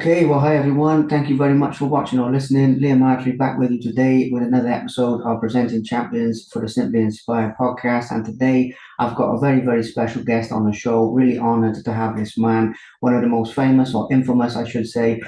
Okay, well, hi everyone. Thank you very much for watching or listening. Liam Archery back with you today with another episode of Presenting Champions for the Simply Inspired podcast. And today I've got a very, very special guest on the show. Really honored to have this man, one of the most famous or infamous, I should say,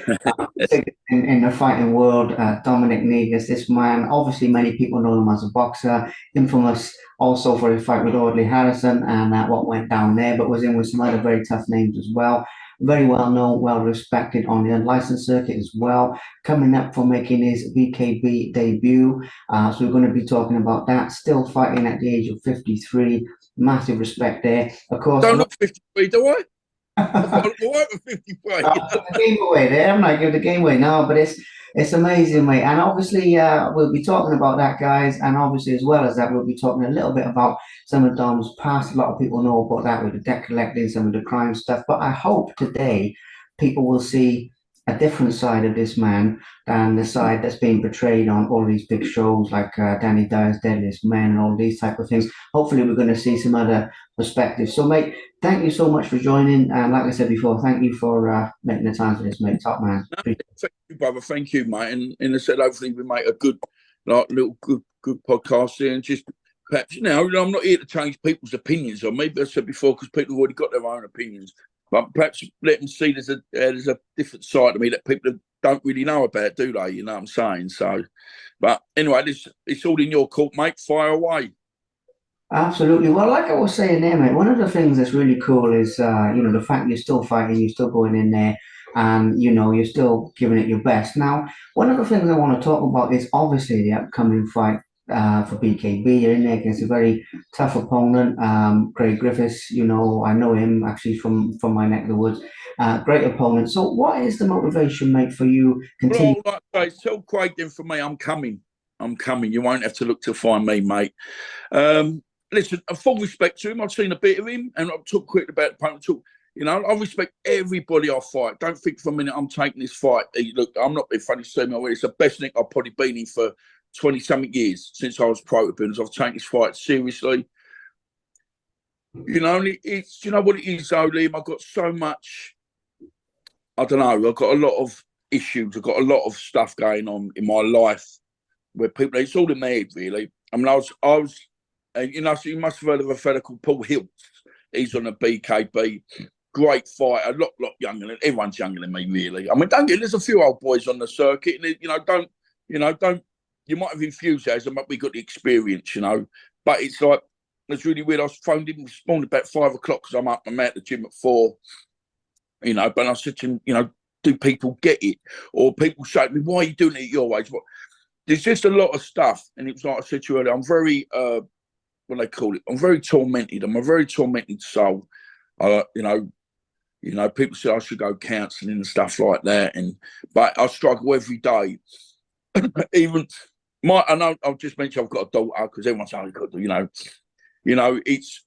in the fighting world, Dominic Negus. This man, obviously, many people know him as a boxer, infamous also for his fight with Audley Harrison and what went down there, but was in with some other very tough names as well. Very well known, well respected on the unlicensed circuit as well. Coming up for making his BKB debut. So we're going to be talking about that. Still fighting at the age of 53. Massive respect there. Of course, Don't look 53, do I? I thought I looked all right for 53. the game away there. I'm not giving the game away now, but it's amazing, mate. And obviously, we'll be talking about that, guys. And obviously, as well as that, we'll be talking a little bit about some of Dom's past. A lot of people know about that with the debt collecting, some of the crime stuff. But I hope today people will see a different side of this man than the side that's being portrayed on all these big shows like Danny Dyer's Deadliest Men and all these type of things. Hopefully, we're going to see some other perspectives. So, mate, thank you so much for joining. And like I said before, thank you for making the time for this, mate. Top man. No, thank you, brother. Thank you, mate. And I said, hopefully, we make a good, like, little good podcast here. And just perhaps, I'm not here to change people's opinions on me, but I said before, because people have already got their own opinions. But perhaps let them see there's a different side to me that people don't really know about, do they? You know what I'm saying? So, but anyway, it's all in your court, mate. Fire away. Absolutely. Well, like I was saying there, mate, one of the things that's really cool is, the fact you're still fighting, you're still going in there, and, you're still giving it your best. Now, one of the things I want to talk about is obviously the upcoming fight for BKB. You're in there against a very tough opponent, Craig Griffiths. I know him actually from my neck of the woods. Great opponent. So, what is the motivation, mate, for you continue? Well, like I say, tell Craig then for me, I'm coming. I'm coming. You won't have to look to find me, mate. Listen, a full respect to him. I've seen a bit of him, and I've talked quick about the opponent. I respect everybody I fight. Don't think for a minute I'm taking this fight. Look, I'm not being funny to say me. It's the best thing I've probably been in for 20-something years since I was pro to be honest. I've taken this fight seriously. It's what it is, though, Liam. I've got so much. I don't know. I've got a lot of issues. I've got a lot of stuff going on in my life where people. It's all in my head, really. I mean, I was. So you must have heard of a fella called Paul Hiltz. He's on a BKB. Great fight. A lot younger than everyone's younger than me, really. I mean, there's a few old boys on the circuit, and don't. You might have enthusiasm, but we got the experience, But it's like it's really weird. I was phoned in this morning about 5 o'clock because I'm at the gym at 4. But I said to him, do people get it? Or people say to me, why are you doing it your way? But there's just a lot of stuff, and it was like I said to you earlier. I'm very what they call it. I'm very tormented. I'm a very tormented soul. People say I should go counselling and stuff like that, but I struggle every day. Even I know I've just mentioned I've got a daughter because everyone's saying I've got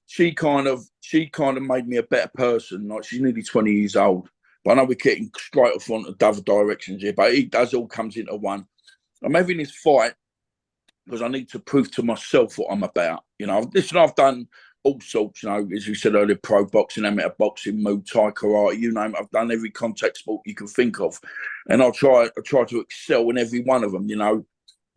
she kind of made me a better person. Like she's nearly 20 years old, but I know we're getting straight off on the other directions here. But it does all comes into one. I'm having this fight because I need to prove to myself what I'm about. Listen, I've done all sorts, as you said earlier, pro boxing, amateur boxing, Muay Thai, karate, I've done every contact sport you can think of. And I try to excel in every one of them,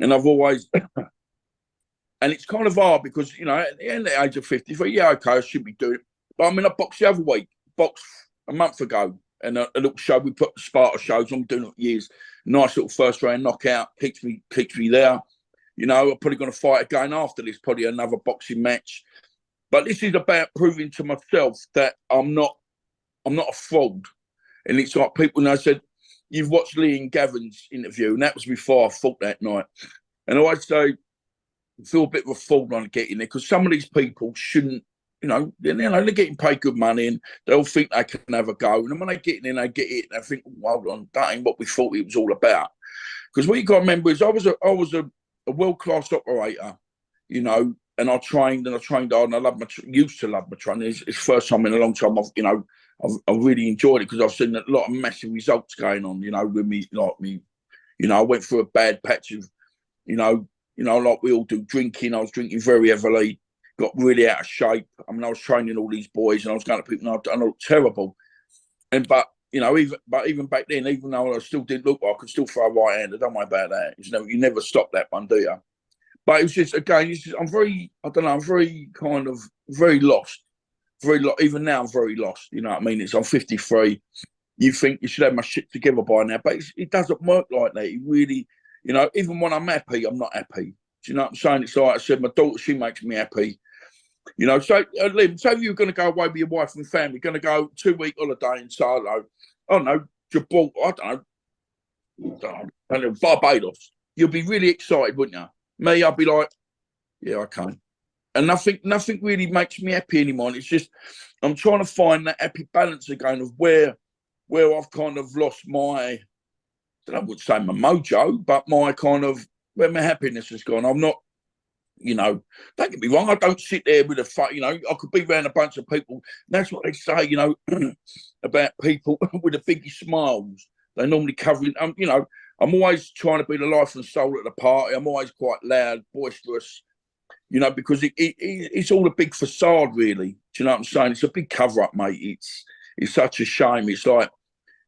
And I've always, and it's kind of hard because, at the end of the age of 53, yeah, okay, I should be doing it. But I mean, I boxed the other week, boxed a month ago, and a little show, we put Sparta shows, I'm doing it for years. Nice little first round knockout, keeps me there. I'm probably going to fight again after this, probably another boxing match. But this is about proving to myself that I'm not a fraud. And it's like people, I said, you've watched Lee and Gavin's interview, and that was before I fought that night. And I always say, I feel a bit of a fraud on getting there because some of these people shouldn't, they're getting paid good money and they'll think they can have a go. And then when they get in, they get it, and they think, well, hold on, that ain't what we thought it was all about. Because what you got to remember is I was a world-class operator, and I trained hard, and I used to love my training. It's the first time in a long time I've really enjoyed it because I've seen a lot of massive results going on, with me, I went through a bad patch of, like we all do, drinking. I was drinking very heavily, got really out of shape. I mean, I was training all these boys and I was going to people, and I looked terrible. But you know, even back then, even though I still didn't look like I could still throw right-handed, don't worry about that. You never stop that one, do you? But it was just, again, I'm very, I don't know, I'm very kind of, very lost. Even now, I'm very lost. You know what I mean? I'm 53. You think you should have my shit together by now, but it doesn't work like that. It really, you know, even when I'm happy, I'm not happy. Do you know what I'm saying? It's like I said, my daughter, she makes me happy. You know, so Liam, so you're going to go away with your wife and family, going to go 2-week holiday in Solo, I don't know, Gibraltar, I don't know, Barbados. You'll be really excited, wouldn't you? Me, I'll be like, yeah, okay. And nothing really makes me happy anymore. It's just I'm trying to find that happy balance again of where I've kind of lost my, I would say my mojo, but my kind of where my happiness has gone. I'm not, you know, don't get me wrong, I don't sit there with you know, I could be around a bunch of people. That's what they say, you know, about people with the biggest smiles. They normally cover it. You know, I'm always trying to be the life and soul at the party. I'm always quite loud, boisterous, you know, because it's all a big facade, really. Do you know what I'm saying? It's a big cover-up, mate. It's such a shame. It's like,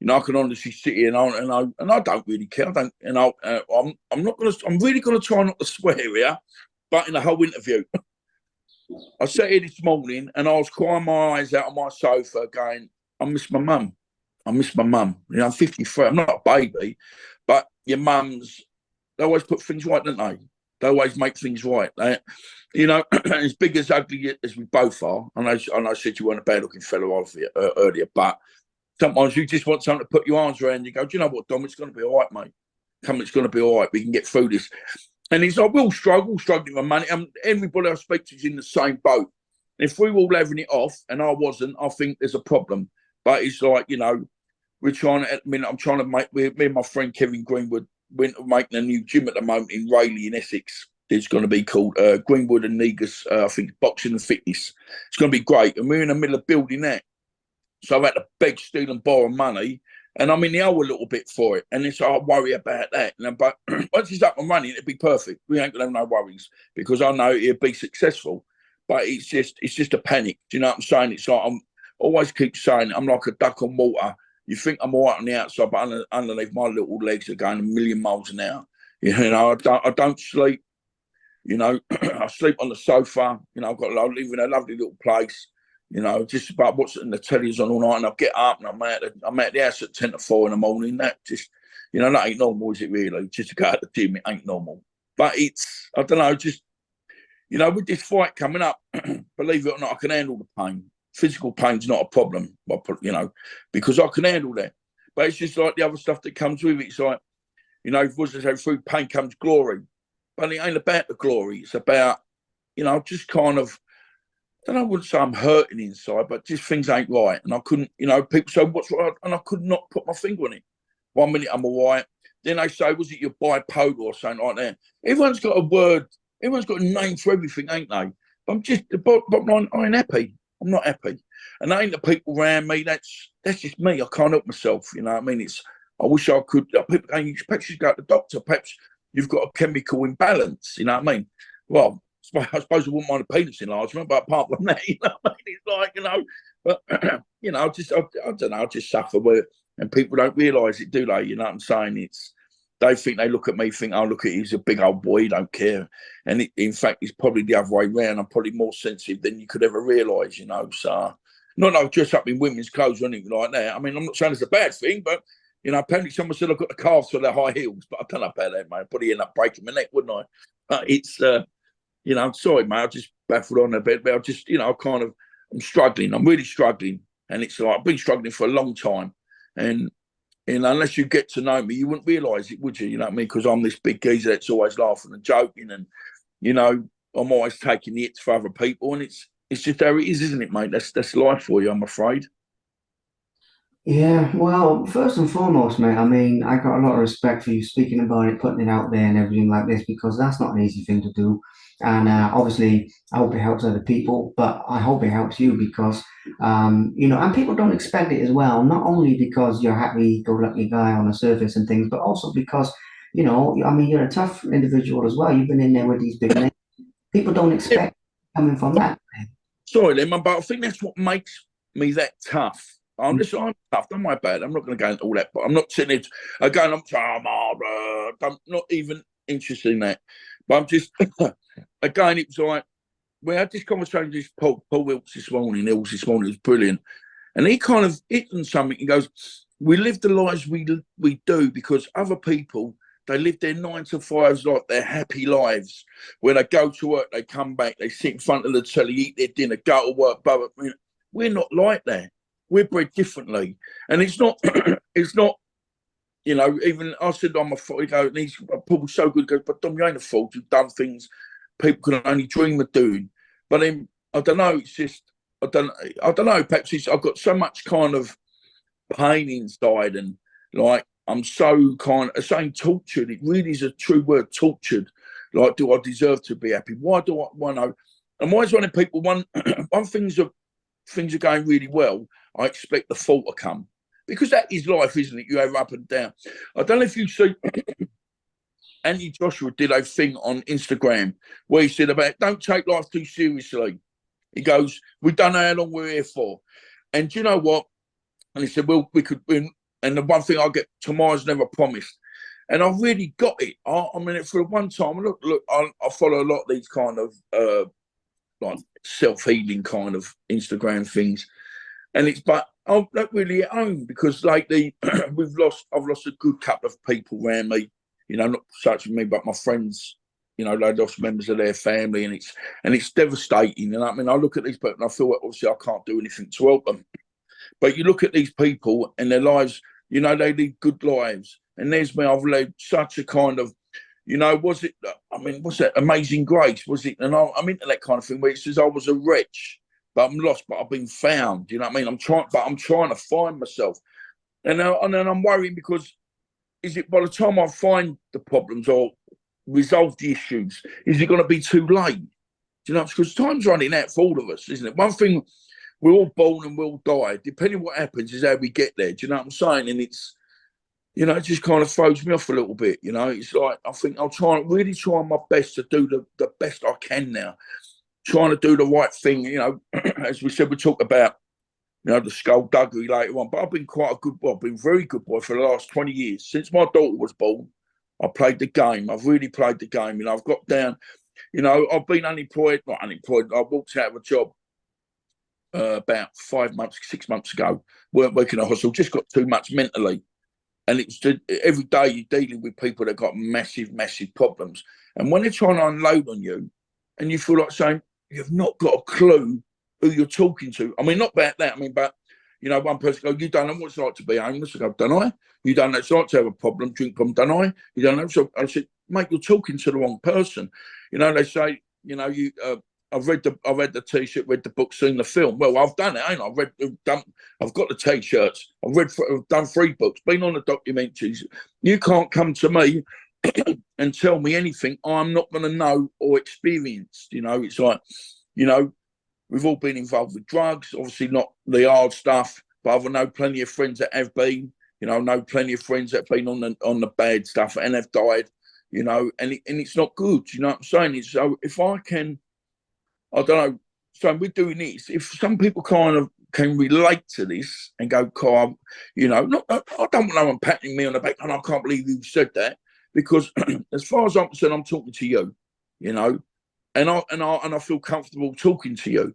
you know, I can honestly sit here and I don't really care. I don't, and I'm really gonna try not to swear here, but in the whole interview, I sat here this morning and I was crying my eyes out on my sofa, going, "I miss my mum. I miss my mum." You know, I'm 53. I'm not a baby, but your mums, they always put things right, don't they? They always make things right. You know, as big as ugly as we both are. I know I said you weren't a bad-looking fellow earlier, but sometimes you just want something to put your arms around. You go, "Do you know what, Dom? It's going to be all right, mate. Come, it's going to be all right. We can get through this." And I will struggling with money. Everybody I speak to is in the same boat. If we were all having it off and I wasn't, I think there's a problem. But it's like, you know, we're trying to, I'm trying to make, me and my friend Kevin Greenwood, we're making a new gym at the moment in Rayleigh in Essex. It's going to be called Greenwood and Negus, I think, Boxing and Fitness. It's going to be great. And we're in the middle of building that. So I've had to beg, steal and borrow money. And I'm in the hole a little bit for it. And it's, I worry about that. But once it's up and running, it'll be perfect. We ain't going to have no worries because I know it'll be successful. But it's just a panic. Do you know what I'm saying? It's like I'm always keep saying I'm like a duck on water. You think I'm all right on the outside, but underneath my little legs are going a million miles an hour. You know, I don't sleep. You know, I sleep on the sofa. You know, I live in a lovely little place. You know, just about watching the telly's on all night, and I get up and I'm at the house at 10 to 4 in the morning. That just, you know, that ain't normal, is it really? Just to go to the gym, it ain't normal. But it's, I don't know, just, you know, with this fight coming up, believe it or not, I can handle the pain. Physical pain's not a problem, you know, because I can handle that. But it's just like the other stuff that comes with it. It's like, you know, through pain comes glory. But it ain't about the glory. It's about, you know, just kind of, I wouldn't say I'm hurting inside, but just things ain't right. And I couldn't, you know, people say, "What's right?" And I could not put my finger on it. 1 minute I'm all right. Then they say, "Was it your bipolar or something like that?" Everyone's got a word. Everyone's got a name for everything, ain't they? I'm just, but I ain't happy. I'm not happy. And that ain't the people around me. That's just me. I can't help myself. You know what I mean? I wish I could. People going, "You perhaps you go to the doctor. Perhaps you've got a chemical imbalance." You know what I mean? Well, I suppose I wouldn't mind a penis enlargement, but apart from that, you know, I mean, it's like, you know, but you know, I don't know, I just suffer with it, and people don't realise it, do they? You know what I'm saying? They think they look at me, think, "Oh, look at he's a big old boy, he don't care," and in fact, it's probably the other way round. I'm probably more sensitive than you could ever realise, you know. So, not that I dress up in women's clothes or anything like that. I mean, I'm not saying it's a bad thing, but you know, apparently someone said I've got the calves for their high heels, but I don't know about that, mate. I'd probably end up breaking my neck, wouldn't I? But it's. You know, sorry, mate, I just baffled on a bit, but I just, you know, I'm struggling. I'm really struggling. And it's like, I've been struggling for a long time. And unless you get to know me, you wouldn't realise it, would you? You know what I mean? Because I'm this big geezer that's always laughing and joking. And, you know, I'm always taking the hits for other people. And it's just how it is, isn't it, mate? That's life for you, I'm afraid. Yeah, well, first and foremost, mate, I mean, I got a lot of respect for you speaking about it, putting it out there and everything like this, because that's not an easy thing to do. And obviously, I hope it helps other people, but I hope it helps you because, you know, and people don't expect it as well, not only because you're happy-go-lucky guy on the surface and things, but also because, you know, I mean, you're a tough individual as well. You've been in there with these big names. People don't Yeah, expect coming from that. sorry, then, but I think that's what makes me that tough. I'm tough. Don't worry about it. I'm not going to go into all that. But I'm not sitting there again. I'm not even interested in that. But I'm just again. It was like we had this conversation with Paul Wilkes this morning. It was brilliant, and he kind of hit on something. He goes, "We live the lives we do because other people." They live their 9 to 5s like their happy lives. When they go to work, they come back, they sit in front of the telly, eat their dinner, go to work. But we're not like that. We're bred differently, and it's not. It's not. You know, even I said I'm a fool. He goes, and he's Paul's so good. He goes, but Dom, you ain't a fool. You've done things people can only dream of doing. But then I don't know. It's just I don't know. Perhaps I've got so much kind of pain inside, and like. I'm so kind of saying tortured. It really is a true word, tortured. Like, do I deserve to be happy? Why do I want to? I'm always wanting people. One things are going really well. I expect the fall to come because that is life, isn't it? You have up and down. I don't know if you see. Andy Joshua did a thing on Instagram where he said about don't take life too seriously. He goes, we don't know how long we're here for, and do you know what? And he said, well, we could. And the one thing I get, tomorrow's never promised. And I really got it. I mean, for one time, look, I follow a lot of these kind of like self-healing kind of Instagram things. And but I'm not really at home because lately I've lost a good couple of people around me, you know, not such as me, but my friends, you know, they lost members of their family and it's devastating. And I mean, I look at these people and I feel like obviously I can't do anything to help them. But you look at these people and their lives, you know, they lead good lives. And there's me, I've led such a kind of, you know, what's that Amazing Grace? Was it? And I'm into that kind of thing where it says I was a wretch, but I'm lost, but I've been found. You know what I mean? I'm trying to find myself. And then I'm worrying because is it by the time I find the problems or resolve the issues, is it going to be too late? Do you know, because time's running out for all of us, isn't it? One thing, we're all born and we'll die. Depending what happens is how we get there. Do you know what I'm saying? And it's, you know, it just kind of throws me off a little bit. You know, it's like I think I'll really try my best to do the best I can now. Trying to do the right thing. You know, as we said, we talk about, you know, the skullduggery later on. But I've been quite a good boy. I've been a very good boy for the last 20 years. Since my daughter was born, I played the game. I've really played the game. You know, I've got down, you know, I've been not unemployed. I walked out of a job about 6 months ago, weren't working at a hospital, just got too much mentally. And it's every day you're dealing with people that got massive, massive problems. And when they're trying to unload on you and you feel like saying, you've not got a clue who you're talking to. I mean, not about that. I mean, but, you know, one person goes, you don't know what it's like to be homeless. I go, don't I? You don't know it's like to have a problem, drink problem, don't I? You don't know. So I said, mate, you're talking to the wrong person. You know, they say, you know, I've read the T-shirt, read the book, seen the film. Well, I've done it, ain't I? I've got the T-shirts. I've done 3 books, been on the documentaries. You can't come to me and tell me anything I'm not going to know or experience. You know, it's like, you know, we've all been involved with drugs, obviously not the hard stuff, but I know plenty of friends that have been. You know, I know plenty of friends that have been on the bad stuff and have died. You know, and it's not good. You know what I'm saying? So if I can. I don't know. So we're doing this. If some people kind of can relate to this and go, "Carl, you know, I don't want no one patting me on the back, and I can't believe you said that," because as far as I'm concerned, I'm talking to you, you know, and I feel comfortable talking to you.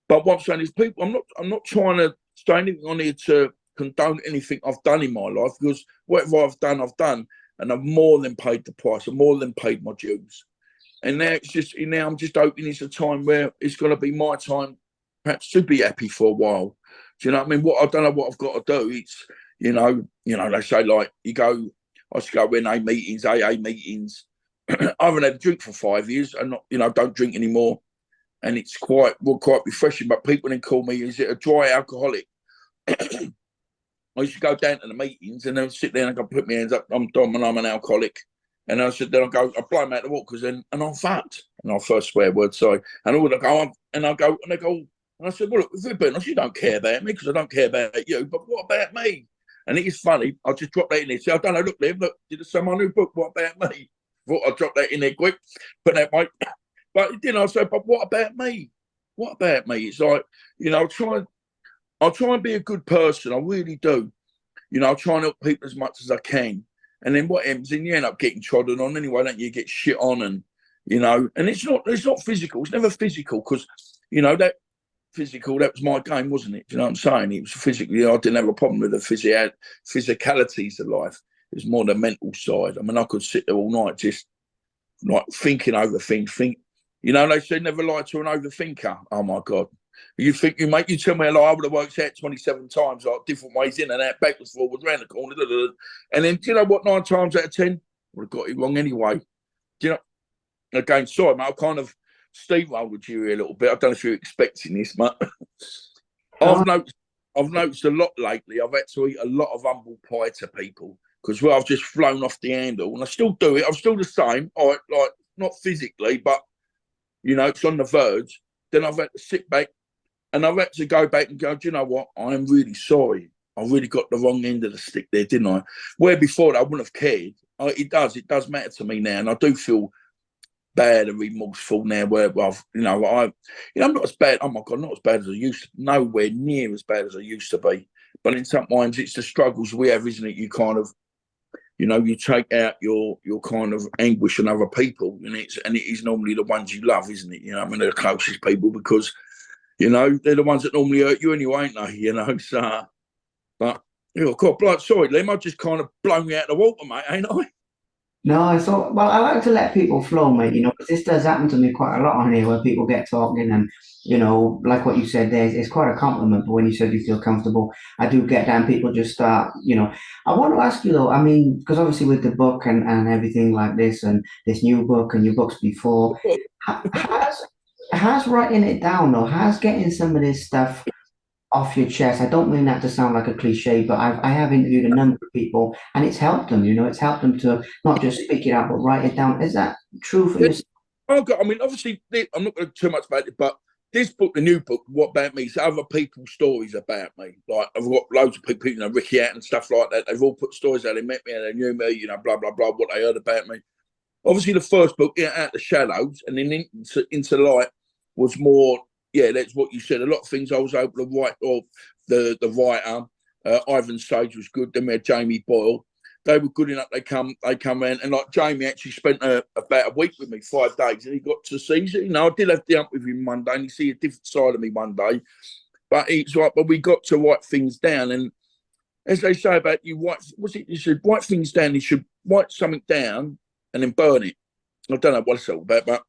But what I'm saying is, people, I'm not trying to say anything on here to condone anything I've done in my life because whatever I've done, and I've more than paid the price. I've more than paid my dues. And now I'm just hoping it's a time where it's going to be my time, perhaps to be happy for a while. Do you know what I mean? I don't know what I've got to do. It's, you know, they say like I used to go NA meetings, AA meetings. I haven't had a drink for 5 years and not, you know, don't drink anymore. And it's quite refreshing. But people then call me, is it a dry alcoholic? I used to go down to the meetings and then sit there and I go put my hands up. I'm Dom and I'm an alcoholic. And I said, then I blow them out the water and I'm fucked. And I first swear word, sorry. And all I go, and I said, well, look, if you're being honest, you don't care about me because I don't care about you, but what about me? And it is funny. I just dropped that in there. So I don't know, look, Liv, did someone new book, what about me? Thought I'd drop that in there quick, put that way. But then I said, but what about me? What about me? It's like, you know, I try and be a good person. I really do. You know, I try and help people as much as I can. And then what happens? Then you end up getting trodden on anyway, don't you? You get shit on, and you know, and it's not physical. It's never physical because, you know, that physical, that was my game, wasn't it? Do you know what I'm saying? It was physically, I didn't have a problem with the physicalities of life. It was more the mental side. I mean, I could sit there all night just like thinking over things. You know, they say never lie to an overthinker. Oh my God. You think you tell me a lie, I would have worked out 27 times, like different ways in and out, backwards, forwards, round the corner, and then do you know what? 9 times out of 10, I would have got it wrong anyway. Do you know? Again, sorry, mate, I kind of steamrolled you here a little bit. I don't know if you're expecting this, mate. I've noticed a lot lately. I've had to eat a lot of humble pie to people because I've just flown off the handle, and I still do it. I'm still the same, all right, like not physically, but you know, it's on the verge. Then I've had to sit back, and I've had to go back and go, do you know what? I'm really sorry. I really got the wrong end of the stick there, didn't I? Where before I wouldn't have cared. It does matter to me now, and I do feel bad and remorseful now. Where I've, I'm not as bad. Oh my God, not as bad as I used to. Nowhere near as bad as I used to be. But in sometimes it's the struggles we have, isn't it? You kind of, you know, you take out your kind of anguish on other people, and it is normally the ones you love, isn't it? You know, I mean, they're the closest people because, you know, they're the ones that normally hurt you anyway, ain't they? You know, so, but, you know, God, like, sorry, Liam, I've just kind of blown me out of the water, mate, ain't I? No, so well, I like to let people flow, mate. You know, 'cause this does happen to me quite a lot on here, where people get talking, and you know, like what you said there, it's quite a compliment. But when you said you feel comfortable, I do get that, and people just start. You know, I want to ask you though. I mean, because obviously with the book and everything like this, and this new book and your books before, has writing it down though, has getting some of this stuff off your chest. I don't mean that to sound like a cliche, but I have interviewed a number of people, and it's helped them. You know, it's helped them to not just speak it out but write it down. Is that true for Yeah. you? I mean, obviously, I'm not going to too much about it, but this book, the new book, What About Me, is other people's stories about me. Like, I've got loads of people, you know, Ricky Out and stuff like that. They've all put stories out. They met me and they knew me, you know, blah, blah, blah, what they heard about me. Obviously, the first book, Out the Shadows, and then into Light was more, yeah, that's what you said. A lot of things I was able to write, or the writer, Ivan Sage was good. Then we had Jamie Boyle. They were good enough. They come in, and like Jamie actually spent about a week with me, 5 days, and he got to see. You know, I did have the hump with him one day, and he see a different side of me one day. But it's like, but we got to write things down, and as they say about you, you should write things down. You should write something down and then burn it. I don't know what it's all about, but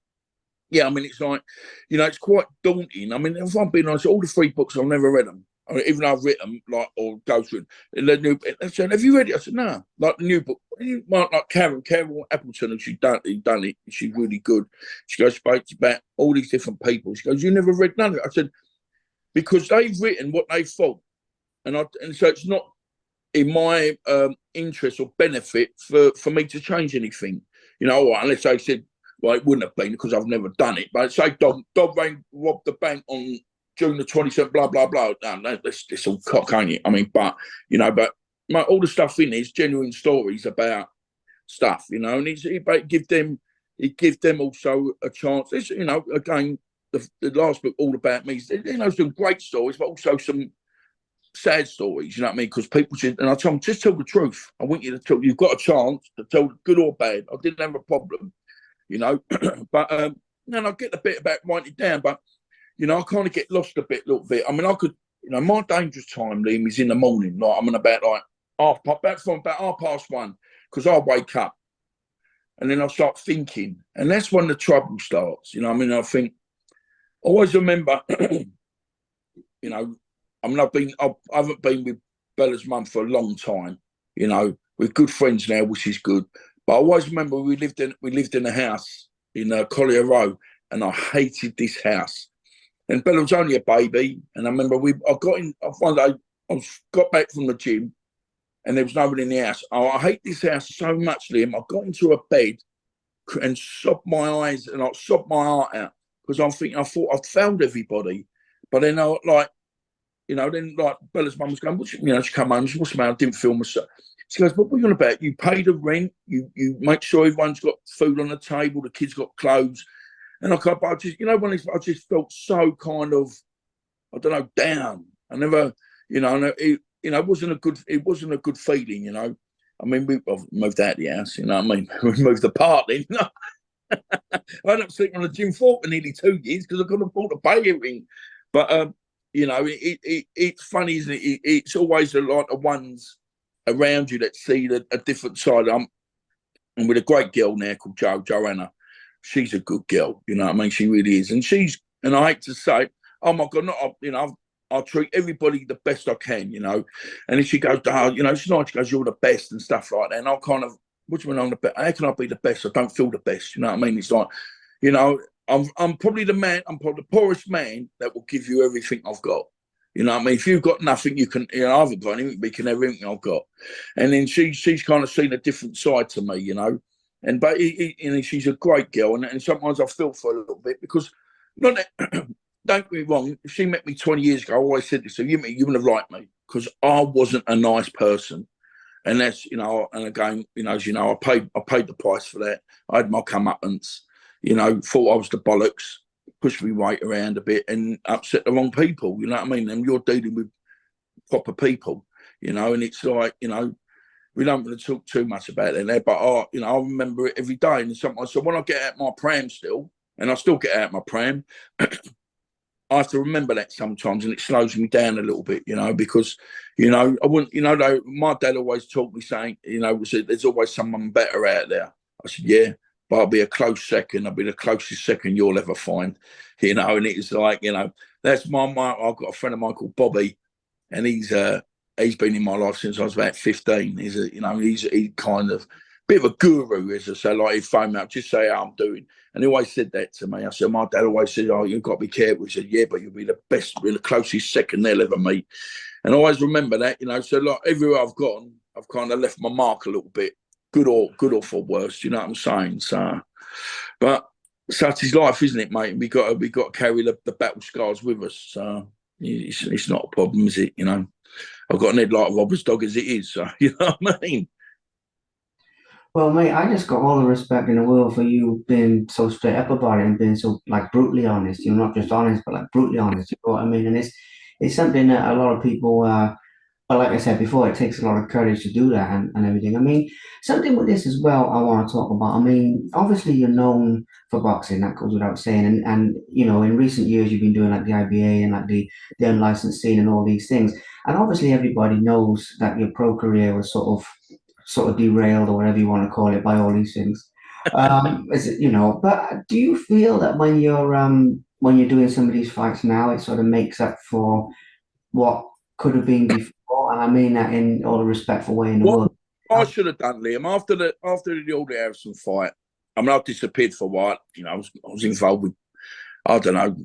yeah, I mean, it's like, you know, it's quite daunting. I mean, if I'm being honest, all the 3 books, I've never read them. I mean, even though I've written them, like, or go through them. They said, have you read it? I said, no. Like the new book, like Carol Appleton, and she's done it. She's really good. She goes, spoke about all these different people. She goes, you never read none of it? I said, because they've written what they thought. And so it's not in my interest or benefit for me to change anything. You know, unless they said, well, it wouldn't have been because I've never done it. But say Dob Rain robbed the bank on June the 27th, blah, blah, blah. No, that's all cock, ain't it? I mean, but, you know, but all the stuff in there is genuine stories about stuff, you know, and he give them also a chance. It's, you know, again, the last book, All About Me, you know, some great stories, but also some sad stories, you know what I mean? Because people should, and I tell them, just tell the truth. I want you to tell, you've got a chance to tell good or bad. I didn't have a problem, you know, but, and I get the bit about writing it down, but, you know, I kind of get lost a little bit. I mean, I could, you know, my dangerous time, Liam, is in the morning. Like, I'm in about like about 1:30, because I wake up and then I start thinking, and that's when the trouble starts. You know, I mean, I think, I always remember, you know, I mean, I haven't been with Bella's mum for a long time. You know, we're good friends now, which is good. But I always remember we lived in a house in Collier Row, and I hated this house. And Bella was only a baby, and I remember I one day I got back from the gym, and there was nobody in the house. Oh, I hate this house so much, Liam. I got into a bed and sobbed my eyes and I sobbed my heart out because I thought I'd found everybody, but then you know, then like Bella's mum was going, you know, she come home, she what's the matter? I didn't feel myself. She goes, what are you on about? You pay the rent, you make sure everyone's got food on the table, the kids got clothes. And I just, you know, I just felt so kind of, I don't know, down. I never, it wasn't a good feeling, you know. I mean, we've moved out of the house, you know what I mean? We moved apart then, you know. I ended up sleeping on a gym floor for nearly 2 years because I couldn't afford to pay everything. But, it's funny, isn't it? It's always a lot of ones around you that see a different side. I'm with a great girl now called Joanna. She's a good girl, you know what I mean? She really is. And I hate to say, oh my God, I'll treat everybody the best I can, you know. And if she goes, she's nice, she goes, you're the best and stuff like that. And I'll kind of, what do you mean I'm the best? How can I be the best? I don't feel the best, you know what I mean? It's like, you know, I'm probably the poorest man that will give you everything I've got. You know what I mean? If you've got nothing, you can, I haven't got anything, but you can have everything I've got. And then she's kind of seen a different side to me, you know. But she's a great girl, and sometimes I feel for her a little bit because, not that, don't get me wrong, if she met me 20 years ago, I always said this, so you wouldn't have liked me because I wasn't a nice person. And that's, and again, as you know, I paid the price for that. I had my comeuppance, thought I was the bollocks, pushed me weight around a bit and upset the wrong people, you know what I mean? And you're dealing with proper people, and it's like, we don't want to talk too much about it there, but I remember it every day. And sometimes, so when I get out my pram still, and I still get out my pram, I have to remember that sometimes, and it slows me down a little bit, because, I wouldn't, though, my dad always taught me saying, there's always someone better out there. I said, yeah, but I'll be a close second. I'll be the closest second you'll ever find, and it's like, that's I've got a friend of mine called Bobby, and he's been in my life since I was about 15. He's kind of bit of a guru, as I say, like he'd phone me up, just say how I'm doing. And he always said that to me. I said, my dad always said, oh, you've got to be careful. He said, yeah, but you'll be the best, the closest second they'll ever meet. And I always remember that, so like everywhere I've gone, I've kind of left my mark a little bit, good or for worse, you know what I'm saying? So, but such is life, isn't it, mate? We got to carry the battle scars with us. So it's not a problem, is it? I've got an head like a robber's dog as it is. So, you know what I mean? Well, mate, I just got all the respect in the world for you being so straight up about it and being so like brutally honest. You're not just honest, but like brutally honest. You know what I mean? And it's something that a lot of people, but like I said before, it takes a lot of courage to do that and everything. I mean, something with this as well. I want to talk about. I mean, obviously you're known for boxing. That goes without saying. And in recent years you've been doing like the IBA and like the unlicensed scene and all these things. And obviously everybody knows that your pro career was sort of derailed or whatever you want to call it by all these things. But do you feel that when you're doing some of these fights now, it sort of makes up for what could have been before? And I mean that in all the respectful way in the What world. I should have done, Liam, after the Aldi Harrison fight, I mean, I disappeared for a while. I was involved with, I don't know,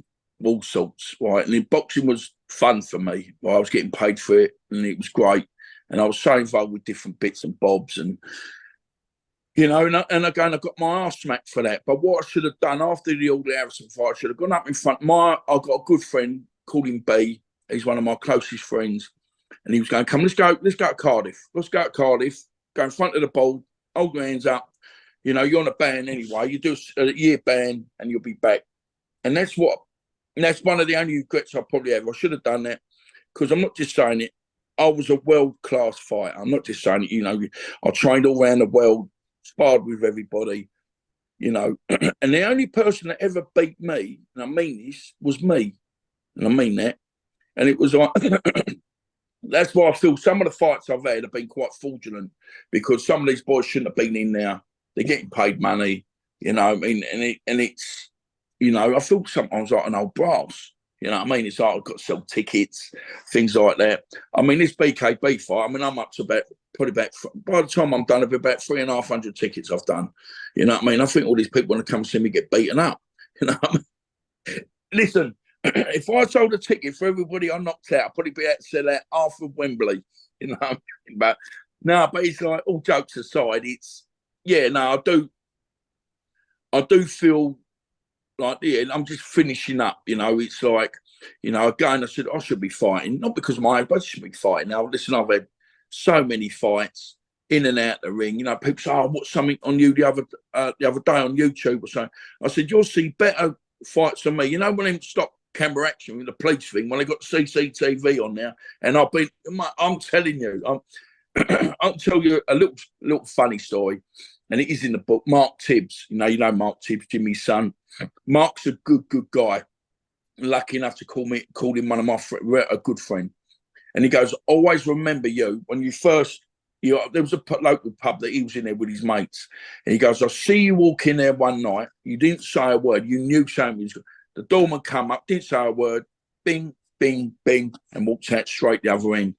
all sorts, right? And then boxing was fun for me. I was getting paid for it, and it was great. And I was so involved with different bits and bobs, and and again, I got my arse smacked for that. But what I should have done after the Aldi Harrison fight, I should have gone up in front. I've got a good friend, called him B. He's one of my closest friends, and he was going, "Come, let's go to Cardiff. Let's go to Cardiff. Go in front of the ball, hold your hands up. You're on a ban anyway. You do a year ban, and you'll be back." And that's one of the only regrets I probably have. I should have done that, because I'm not just saying it. I was a world-class fighter. I'm not just saying it, I trained all around the world, sparred with everybody, and the only person that ever beat me, and I mean this, was me. And I mean that. And it was like, that's why I feel some of the fights I've had have been quite fraudulent, because some of these boys shouldn't have been in there. They're getting paid money, I mean, and it's, I feel sometimes like an old brass. You know what I mean? It's like I've got to sell tickets, things like that. I mean, this BKB fight, I mean, I'm up to by the time I'm done, it'll be about 3,500 tickets I've done. You know what I mean? I think all these people want to come see me get beaten up. You know what I mean? Listen, if I sold a ticket for everybody I knocked out, I'd probably be able to sell out half of Wembley. You know what I mean? But it's like, all jokes aside, I do feel like, I'm just finishing up, it's like, again, I said, I should be fighting, not because of my age, but I should be fighting. Now, listen, I've had so many fights in and out the ring. People say, oh, what's something on you the other day on YouTube or something? I said, you'll see better fights than me. When they stop camera action with the police thing when they got CCTV on there. And I'm telling you, I'll tell you a little funny story, and it is in the book. Mark Tibbs, you know Mark Tibbs, Jimmy's son. Mark's a good guy. Lucky enough to call him one of my a good friend. And he goes, always remember you when you first. There was a local pub that he was in there with his mates, and he goes, I see you walk in there one night. You didn't say a word. You knew something was good. The doorman come up, didn't say a word. Bing, bing, bing, and walked out straight the other end.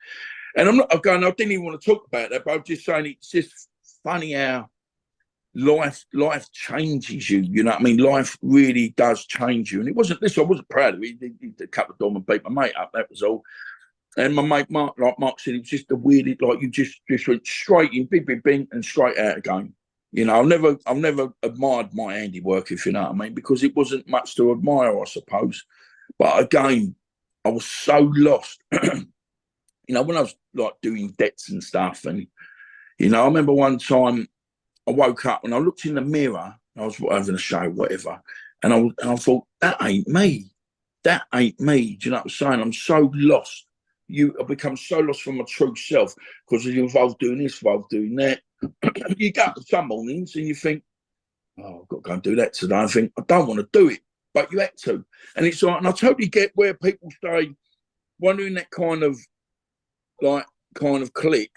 And I didn't even want to talk about that, but I'm just saying it's just funny how life changes you. You know what I mean? Life really does change you. And it wasn't this. I wasn't proud of it. He did a couple of doormen beat my mate up. That was all. And my mate Mark, like Mark said, it was just the weirdest. Like you just went straight in, bing, bing, bing, and straight out again. You know, I've never admired my handiwork, if you know what I mean, because it wasn't much to admire, I suppose. But again, I was so lost. You know, when I was like doing debts and stuff, and you know, I remember one time I woke up and I looked in the mirror. I was having a show, whatever, and I thought, that ain't me. That ain't me. Do you know what I'm saying? I'm so lost. I've become so lost from my true self because you're involved doing this, involved doing that. You get up some mornings and you think, oh, I've got to go and do that today. I think, I don't want to do it, but you had to. And it's like, and I totally get where people stay wondering that kind of click.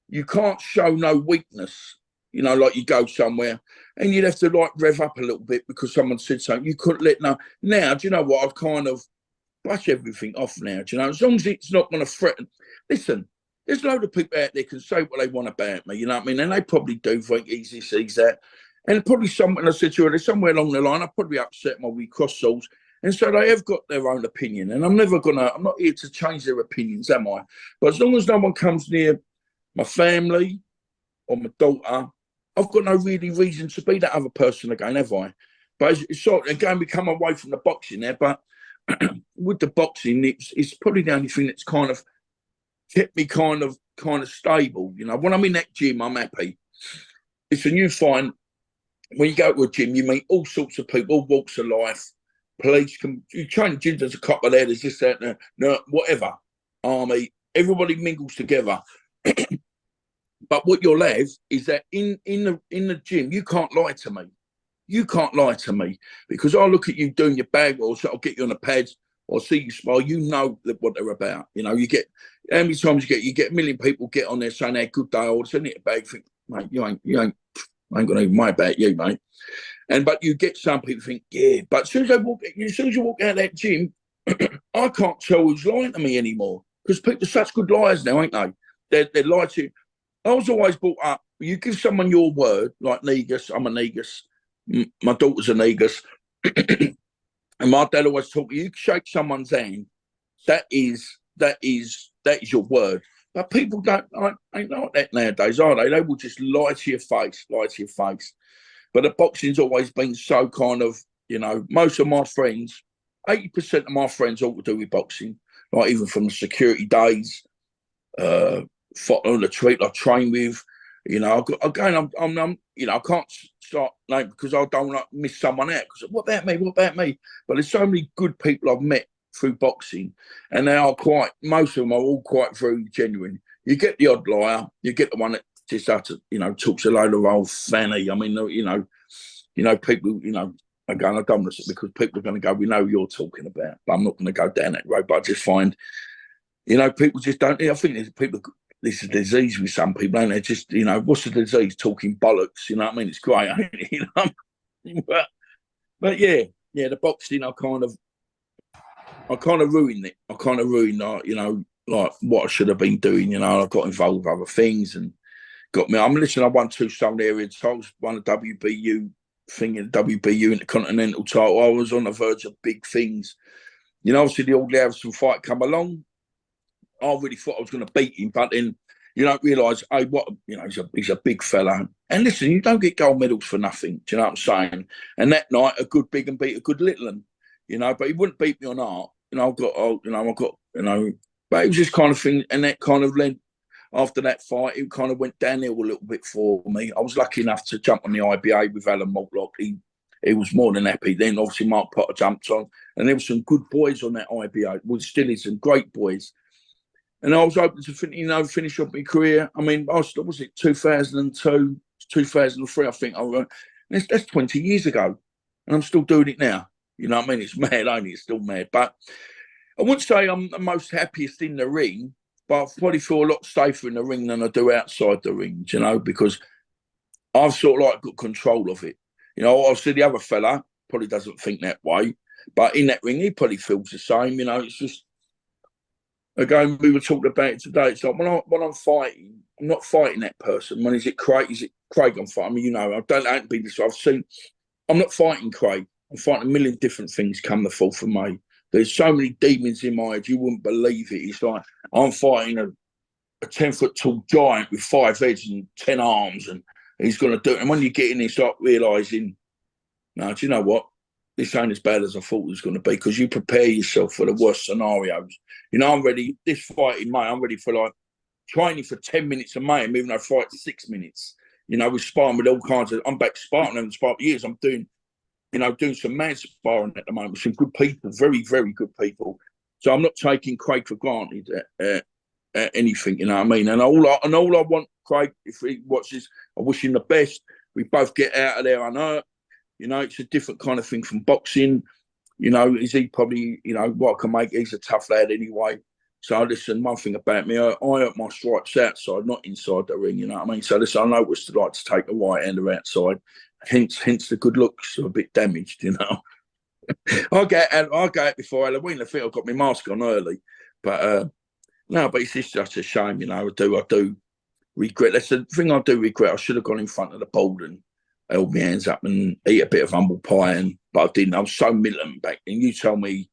You can't show no weakness, you know, like you go somewhere and you'd have to like rev up a little bit because someone said something. You couldn't let no. Now, do you know what? I've kind of brush everything off now, do you know, as long as it's not going to threaten. Listen, there's a load of people out there can say what they want about me, you know what I mean? And they probably do think he's this, he's that. And probably someone, I said to her, somewhere along the line, I probably upset my wee cross souls. And so they have got their own opinion. And I'm not here to change their opinions, am I? But as long as no one comes near my family or my daughter, I've got no really reason to be that other person again, have I? But it's sort of, again, we come away from the boxing there, but with the boxing, it's probably the only thing that's kind of kept me kind of stable. You know, when I'm in that gym, I'm happy. Listen, you find when you go to a gym, you meet all sorts of people, all walks of life. Police, you train gyms, there's a couple there, there's this, that, no, whatever. Army, everybody mingles together. But what you'll have is that in the gym, you can't lie to me. You can't lie to me because I'll look at you doing your bag or I'll get you on the pads or see you smile. You know what they're about. You know, you get how many times you get a million people get on there saying, hey, good day, or send it a bag. Think, mate, I ain't gonna even mind about you, mate. But you get some people think, yeah. But as soon as you walk out of that gym, I can't tell who's lying to me anymore because people are such good liars now, ain't they? They're lying to you. I was always brought up. You give someone your word, like Negus. I'm a Negus. My daughter's a Negus. And my dad always taught me, you shake someone's hand, that is your word. But people ain't like that nowadays, are they? They will just lie to your face. But the boxing's always been so kind of, you know, most of my friends, 80% of my friends all to do with boxing, like even from the security days, on the street I train with. You know, I'm you know, I can't start because I don't want to miss someone out. Because what about me? But there's so many good people I've met through boxing, and they are most of them are all quite very genuine. You get the odd liar, you get the one that just talks a load of old fanny. I mean, you know, people, you know, again, I don't know because people are going to go, we know who you're talking about, but I'm not going to go down that road. But I just find, you know, people just don't. I think there's people. This is a disease with some people, and they're just, you know, what's the disease? Talking bollocks, you know what I mean? It's great, ain't it? You know? But yeah, the boxing, I kind of ruined it. I kind of ruined, you know, like what I should have been doing. You know, I got involved with other things and got me. I won 2 Stone Area titles, won a WBU thing in the WBU Intercontinental title. I was on the verge of big things. You know, obviously the old Harrison fight come along. I really thought I was going to beat him, but then you don't realise, hey, he's a big fella. And listen, you don't get gold medals for nothing. Do you know what I'm saying? And that night, a good big and beat a good little one, you know. But he wouldn't beat me on art. You know, But it was this kind of thing, and that kind of led. After that fight, it kind of went downhill a little bit for me. I was lucky enough to jump on the IBA with Alan Mortlock. he was more than happy. Then obviously Mark Potter jumped on, and there were some good boys on that IBO. Well, still is some great boys. And I was hoping to finish off my career. I mean, was it 2002, 2003? I think that's 20 years ago, and I'm still doing it now. You know what I mean? It's mad, only it's still mad. But I wouldn't say I'm the most happiest in the ring, but I probably feel a lot safer in the ring than I do outside the ring. You know, because I've sort of like got control of it. You know, obviously the other fella probably doesn't think that way, but in that ring he probably feels the same. You know, it's just. Again, we were talking about it today. It's like when I'm fighting, I'm not fighting that person. When is it Craig I'm fighting? I mean, you know, I don't be this. I'm not fighting Craig. I'm fighting a million different things come the 4th of May. There's so many demons in my head, you wouldn't believe it. It's like I'm fighting a 10-foot tall giant with 5 heads and 10 arms, and he's going to do it. And when you get in, it's like realising, no, do you know what? This ain't as bad as I thought it was going to be, because you prepare yourself for the worst scenarios. You know, I'm ready. This fight in May, I'm ready for like training for 10 minutes a May, even though I fight 6 minutes. You know, we're sparring with all kinds of. I'm back sparring, I haven't sparred for years. I'm doing some mad sparring at the moment with some good people, very, very good people. So I'm not taking Craig for granted at anything. You know what I mean? And all I want, Craig, if he watches, I wish him the best. We both get out of there unhurt. You know, it's a different kind of thing from boxing. You know, is he probably, you know, what I can make, he's a tough lad anyway. So listen, one thing about me, I hurt my stripes outside, not inside the ring, you know what I mean? So listen, I know what it's like to take a right hander outside. Hence the good looks are a bit damaged, you know. I'll get out before Halloween. I think I've got my mask on early. But no, but it's just a shame, you know. I do regret. That's the thing I do regret. I should have gone in front of the board and held my hands up and eat a bit of humble pie, but I didn't. I was so militant back then. You told me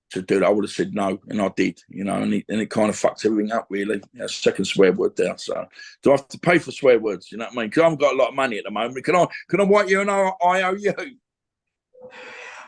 to do that, I would have said no, and I did, you know, and it kind of fucked everything up, really. Second swear word there. So do I have to pay for swear words? You know what I mean? Because I haven't got a lot of money at the moment. Can I write you an IOU?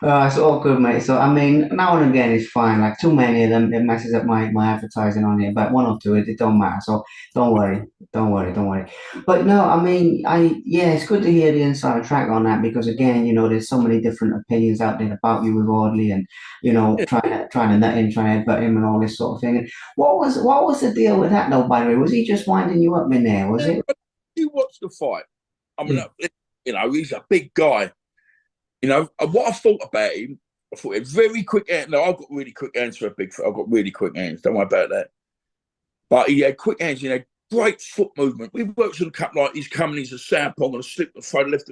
It's all good, mate. So, I mean, now and again, it's fine. Like, too many of them, it messes up my advertising on here. But one or two, it don't matter. So, don't worry. But no, I mean, yeah, it's good to hear the inside track on that, because, again, you know, there's so many different opinions out there about you with Audley, and, you know, trying to nut him, trying to headbutt him and all this sort of thing. And what was the deal with that, though, by the way? Was he just winding you up in there, was it? You watch the fight. I mean, you know, he's a big guy. You know, what I thought about him, I thought he had very quick hands. No, I've got really quick hands for a big foot. I've got really quick hands. Don't worry about that. But he had quick hands, you know, great foot movement. We worked on a couple like he's coming, he's a southpaw and a slip and throw left.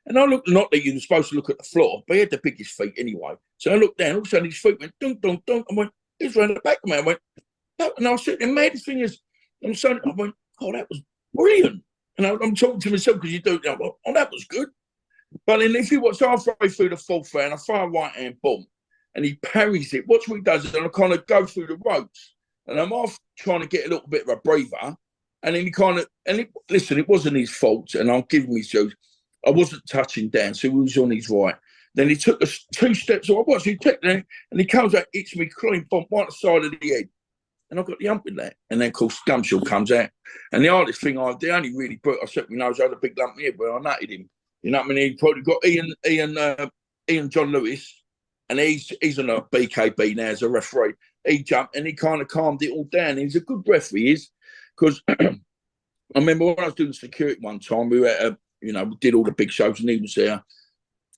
And I looked, not that you're supposed to look at the floor, but he had the biggest feet anyway. So I looked down, all of a sudden his feet went dunk, dunk, dunk. I went, he's around the back of me. I went, no. And I was sitting there, mad thing is, I went, oh, that was brilliant. And I'm talking to myself, because you do, I went, oh, that was good. But then if you watch halfway through the 4th round, I throw a right hand boom and he parries it. Watch what he does, and I kind of go through the ropes. And I'm off trying to get a little bit of a breather. And then listen, it wasn't his fault, and I'll give him his due. I wasn't touching down, so he was on his right. Then he took us 2 steps. So I watched him take that, and he comes out, hits me clean bump right the side of the head. And I got the hump in that. And then, of course, Gumshield comes out. And the hardest thing the only really broke, I said, my nose, I had a big lump in here where I nutted him. You know what I mean? He probably got Ian John Lewis, and he's on a BKB now as a referee. He jumped and he kind of calmed it all down. He's a good referee, he is, because I remember when I was doing security one time, we were we did all the big shows, and he was there,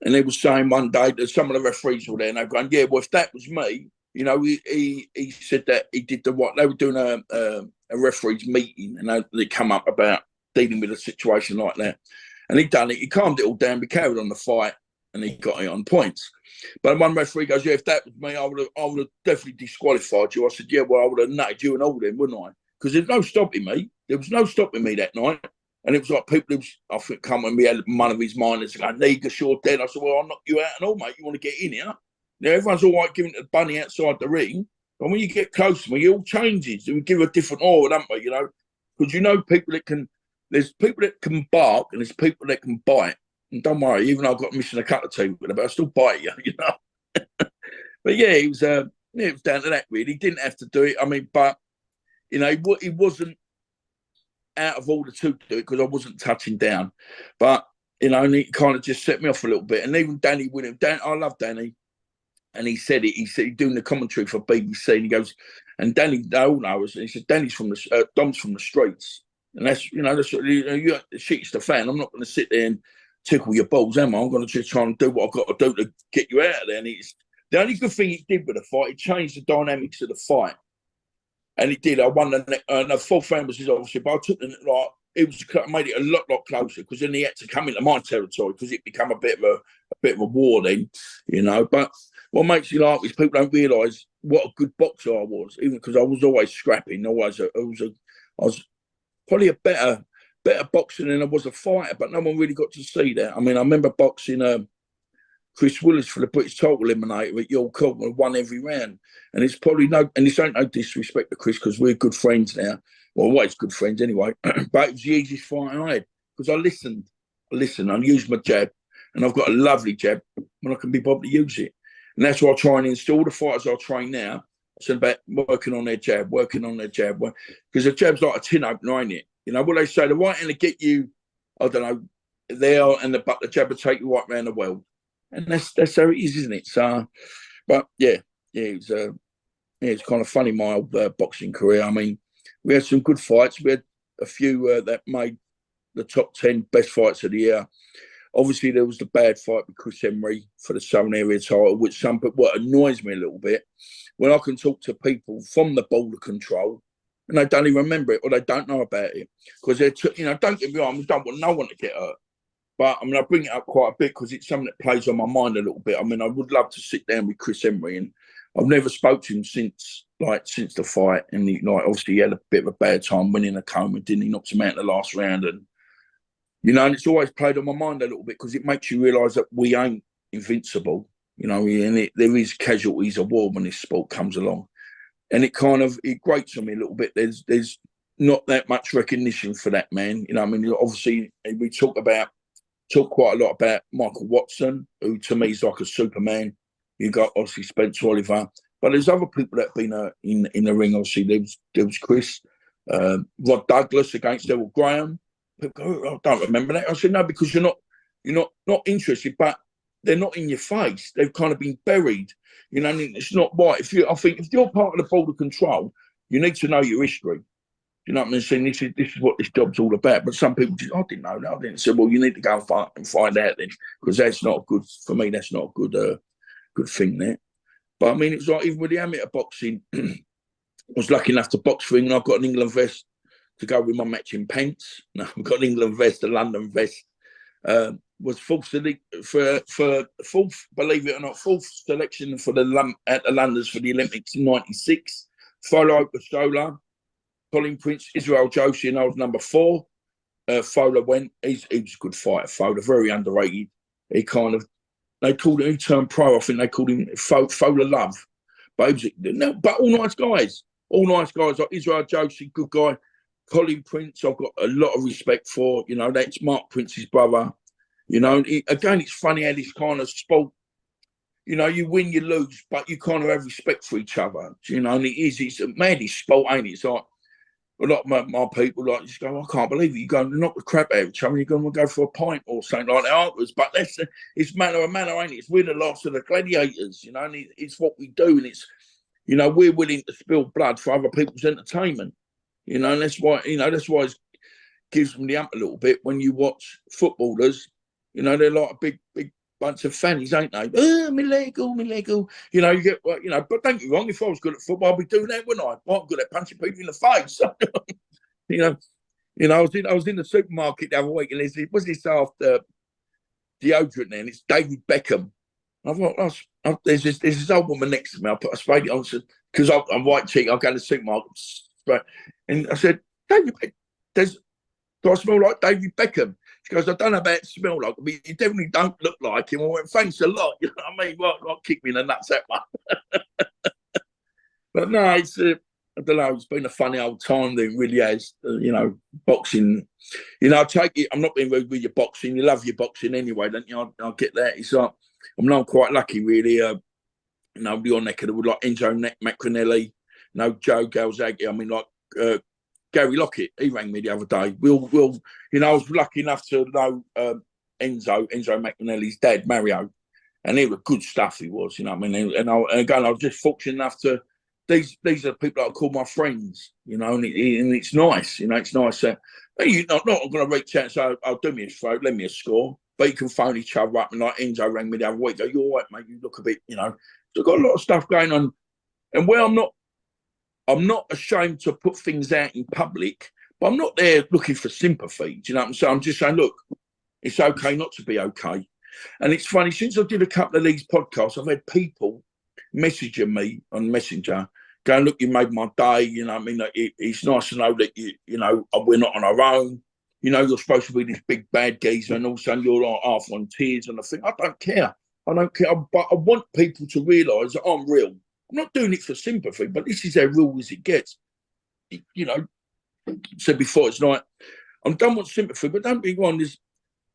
and he was saying one day that some of the referees were there, and they were going, yeah, well, if that was me, you know, he said that he did what they were doing a referees meeting, and they come up about dealing with a situation like that. And he done it. He calmed it all down. We carried on the fight, and he got it on points. But one referee goes, "Yeah, if that was me, I would have definitely disqualified you." I said, "Yeah, well, I would have nutted you and all them, wouldn't I? Because there's no stopping me. There was no stopping me that night." And it was like people who, I think, come when we had one of his minors go, "Negus, you're dead." I said, "Well, I'll knock you out and all, mate. You want to get in here?" Now everyone's all right giving it the bunny outside the ring, but when you get close to me, it all changes. We give a different aura, don't we? You know, because you know people that can. There's people that can bark, and there's people that can bite. And don't worry, even though I've got missing a cut or two, but I still bite you, you know. But yeah, it was down to that, really. He didn't have to do it. I mean, but, you know, he wasn't out of order to do it, because I wasn't touching down. But you know, and it kind of just set me off a little bit. And even Danny Williams, I love Danny. And he said it. He said he's doing the commentary for BBC, and he goes, and Danny, they all know us. And he said, Danny's from the Dom's from the streets, and that's that's what, you're the shit's the fan. I'm not going to sit there and tickle your balls, am I? I'm going to just try and do what I've got to do to get you out of there. And it's the only good thing he did with the fight. It changed the dynamics of the fight, and it did. I won the fourth round was his, obviously, but I took the made it a lot closer, because then he had to come into my territory, because it became a bit of a war then, But what makes you laugh is people don't realise what a good boxer I was, even because I was always scrapping. I was probably a better boxer than I was a fighter, but no one really got to see that. I mean, I remember boxing Chris Willis for the British title eliminator at York Court, and won every round. And it's probably and this ain't no disrespect to Chris, because we're good friends now. Well, always good friends anyway. But it was the easiest fight I had, because I listened, I used my jab, and I've got a lovely jab when I can be bothered to use it. And that's why I try and instill the fighters I train now. It's about working on their jab, because the jab's like a tin opener, ain't it? What they say, the right hand will get you, I don't know, there, and the jab will take you right around the world. And that's how it is, isn't it? So, but it's kind of funny, my old boxing career. I mean, we had some good fights. We had a few that made the top 10 best fights of the year. Obviously, there was the bad fight with Chris Emery for the Southern Area title, which what annoys me a little bit, when I can talk to people from the border control and they don't even remember it, or they don't know about it, because they're, don't get me wrong, I don't want no one to get hurt. But I mean, I bring it up quite a bit because it's something that plays on my mind a little bit. I mean, I would love to sit down with Chris Emery, and I've never spoke to him since the fight. And obviously, he had a bit of a bad time winning a coma, didn't he? Knocked him out in the last round, and and it's always played on my mind a little bit, because it makes you realise that we ain't invincible, and there is casualties of war when this sport comes along, and it grates on me a little bit. There's not that much recognition for that man. I mean, obviously we talk quite a lot about Michael Watson, who to me is like a Superman. You got obviously Spencer Oliver, but there's other people that have been in the ring. Obviously, there was Chris, Rod Douglas against Errol Graham. People go, I don't remember that. I said, no, because you're not interested, but they're not in your face. They've kind of been buried. And it's not right. I think if you're part of the border control, you need to know your history. You know what I mean? Saying this is what this job's all about. But some people just, I didn't know that. I didn't say, well, you need to go and find out then, because that's not good for me. That's not a good thing there. But I mean, it's like even with the amateur boxing, I was lucky enough to box for England. I've got an England vest to go with my matching pants. No, I've got an England vest, a London vest. Was fourth believe it or not, fourth selection for at the Londons for the Olympics in '96. Folo Pastola, Colin Prince, Israel Joshi, and I was number 4. Fowler went. He was a good fighter. Fowler, very underrated. They called him. He turned pro. I think they called him Fowler Love. But but all nice guys. All nice guys like Israel Joshi, good guy. Colin Prince, I've got a lot of respect for. That's Mark Prince's brother. Again, it's funny how this kind of sport. You win, you lose, but you kind of have respect for each other. And it's a madly sport, ain't it? It's like a lot of my people just go, I can't believe it. You go and knock the crap out of each other, you're going to go for a pint or something like that afterwards. But it's manner, ain't it? It's we're the last of the gladiators, and it's what we do. And it's, we're willing to spill blood for other people's entertainment, and that's why, it gives them the ump a little bit when you watch footballers. They're like a big bunch of fannies, ain't they? Oh, my leg. You get, but don't get me wrong, if I was good at football, I'd be doing that, wouldn't I? I'm good at punching people in the face. I was in the supermarket the other week, and what's this after deodorant there? And it's David Beckham. I thought, there's this old woman next to me. I sprayed it on, because I'm white cheek, I'll go to the supermarket, and I said, David, do I smell like David Beckham? She goes, I don't know about it smell like, but you definitely don't look like him. I went, thanks a lot. You know what I mean? Well, kick me in the nuts, that one. But no, it's, I don't know, it's been a funny old time. It really has, boxing. I take it, I'm not being rude with your boxing. You love your boxing anyway, don't you? I get that. It's like, I'm quite lucky, really. Your neck of the wood, like Enzo Macronelli, Joe Galzaghi. I mean, like, Gary Lockett, he rang me the other day. I was lucky enough to know Enzo McNally's dad, Mario, and he was good stuff. He was, you know what I mean. And again, I was just fortunate enough to. These are the people that I call my friends, you know, and it's nice, you know, it's nice. You're not going to reach out and say, "Oh, do me a favour, lend me a score," but you can phone each other up. And like Enzo rang me the other week, go, "You all right, mate? You look a bit, you know." So I've got a lot of stuff going on, and where I'm not ashamed to put things out in public, but I'm not there looking for sympathy. Do you know what I'm saying? I'm just saying, look, it's okay not to be okay. And it's funny, since I did a couple of these podcasts, I've had people messaging me on Messenger going, "Look, you made my day, you know what I mean? Like, it's nice to know that, you know, we're not on our own. You know, you're supposed to be this big bad geezer and all of a sudden you're like half on tears." And I think, I don't care. But I want people to realise that I'm real. I'm not doing it for sympathy, but this is as real as it gets. You know, said before, it's like, I don't want sympathy, but don't get me wrong,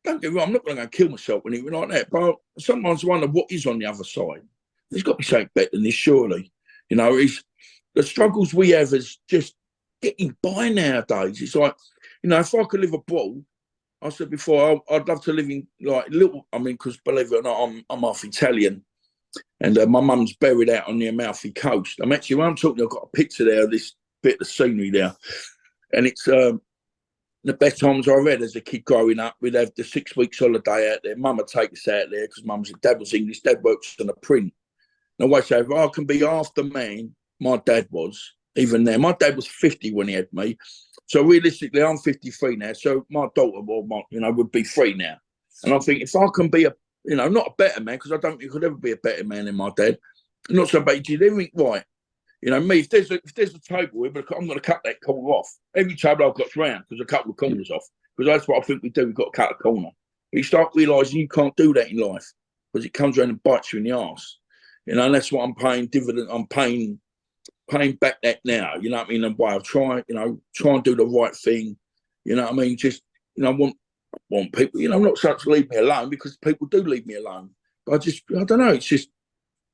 I'm not going to go kill myself or anything like that. But sometimes I wonder what is on the other side. There's got to be something better than this, surely. You know, the struggles we have is just getting by nowadays. It's like, you know, if I could live abroad, I said before, I'd love to live in like little, I mean, because believe it or not, I'm half Italian. And my mum's buried out on the Amalfi Coast. I'm actually, when I'm talking, I've got a picture there of this bit of scenery there. And it's the best times I've had as a kid growing up. We'd have the 6 weeks holiday out there. Mum would take us out there because Mum's dad was English. Dad works on a print. And I always say, if I can be half the man my dad was, even then. My dad was 50 when he had me. So realistically, I'm 53 now. So my daughter, would be 3 now. And I think if I can be not a better man, because I don't think you could ever be a better man than my dad. Not so bad, you didn't think right. You know, me, if there's a table, I'm going to cut that corner off. Every table I've got's round because I cut the corners off. Because that's what I think we do. We've got to cut a corner. But you start realising you can't do that in life because it comes around and bites you in the arse. You know, and that's what I'm paying dividend. I'm paying back that now. You know what I mean? And why I try and do the right thing. You know what I mean? Just, I want people, I'm not supposed to leave me alone because people do leave me alone. But I don't know. It's just,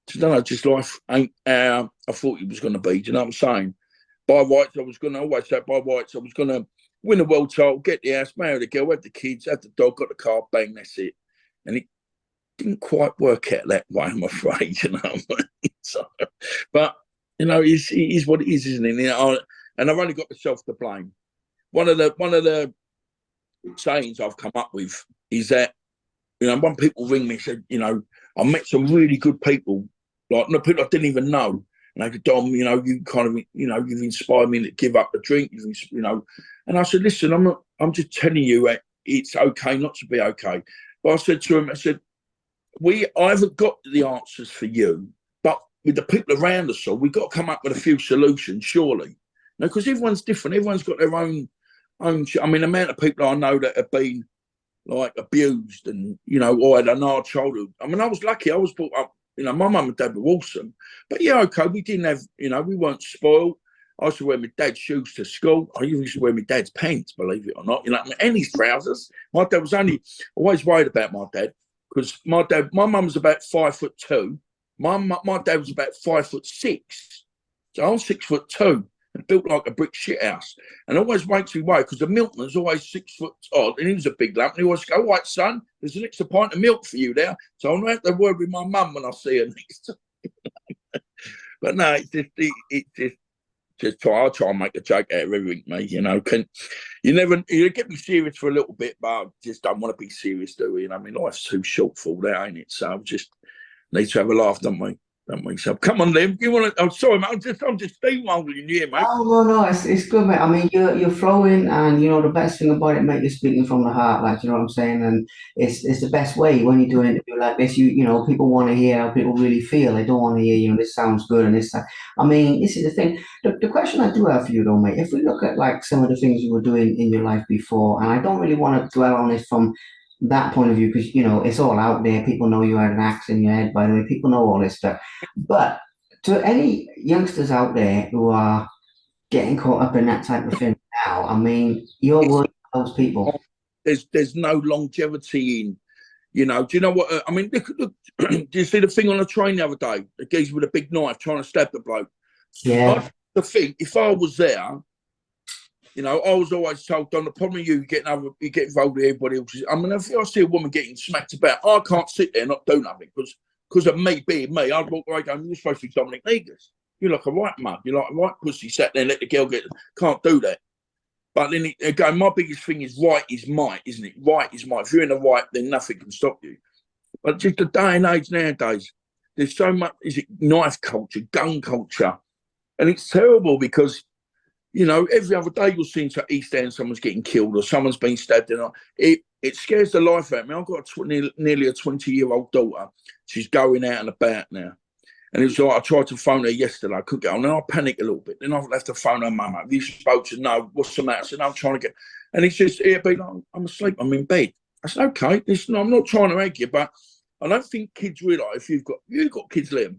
just life ain't how I thought it was going to be. Do you know what I'm saying? By rights, I was going to win the world title, get the house, marry the girl, have the kids, have the dog, got the car, bang, that's it. And it didn't quite work out that way, I'm afraid. You know what I mean? So, but it is what it is, isn't it? And I've only got myself to blame. One of the sayings I've come up with is that, when people ring me and said, I met some really good people, like people I didn't even know. And they go, "Dom, you kind of, you've inspired me to give up the drink, And I said, "Listen, I'm just telling you it's okay not to be okay." But I said to him, I haven't got the answers for you, but with the people around us, we've got to come up with a few solutions, surely. Because everyone's different. Everyone's got their own. I mean, the amount of people I know that have been like abused and, or had an hard childhood. I mean, I was lucky. I was brought up, my mum and dad were awesome. But yeah, okay, we didn't have, we weren't spoiled. I used to wear my dad's shoes to school. I even used to wear my dad's pants, believe it or not, and his trousers. My dad was always worried about my dad because my mum was about 5'2". My dad was about 5'6". So I'm 6'2". And built like a brick shit house. And always makes me worry because the milkman's always 6 foot odd and he was a big lump. And he always go, "All right, son, there's an extra pint of milk for you there." So I'm going to have to worry with my mum when I see her next time. But no, it's just I try and make a joke out of everything, mate. You get me serious for a little bit, but I just don't want to be serious, do we? I mean, life's too short for that, ain't it? So I just need to have a laugh, don't we? So come on, Liam. You want to? I'm sorry, mate. I'm just steamrolling you, mate. Oh no, it's good, mate. I mean, you're flowing, and the best thing about it, mate, you're speaking from the heart, like you know what I'm saying, and it's the best way when you do an interview like this. People want to hear how people really feel. They don't want to hear, this sounds good and this. I mean, this is the thing. The question I do have for you, though, mate, if we look at like some of the things you were doing in your life before, and I don't really want to dwell on this from that point of view because it's all out there. People know you had an axe in your head. By the way, people know all this stuff, but to any youngsters out there who are getting caught up in that type of thing now, I mean, you're one of those people. There's no longevity in, do you know what? I mean, look, do you see the thing on the train the other day? The geezer with a big knife trying to stab the bloke. Yeah. The thing, if I was there, You know, I was always told, Don, the problem with you get involved with everybody else. I mean, if I see a woman getting smacked about, I can't sit there and not do nothing because of me being me. I'd walk away going, you're supposed to be Dominic Negus. You're like a right mug. You're like a right pussy. Sat there and let the girl get. Can't do that. But then again, my biggest thing is right is might, isn't it? Right is might. If you're in the right, then nothing can stop you. But just the day and age nowadays, there's so much. Is it knife culture, gun culture, and it's terrible because. You know, every other day you'll see to East End someone's getting killed or someone's been stabbed. And it scares the life out of me. I've got nearly a 20-year-old daughter. She's going out and about now. And it was like I tried to phone her yesterday. I couldn't get on. Then I panicked a little bit. Then I've left to phone her mum up. You spoke to no, what's the matter? I said, no, I'm trying to get. And it's just, it'd be like, I'm asleep. I'm in bed. I said, okay. Listen, I'm not trying to egg you, but I don't think kids realise if you've got kids, Liam.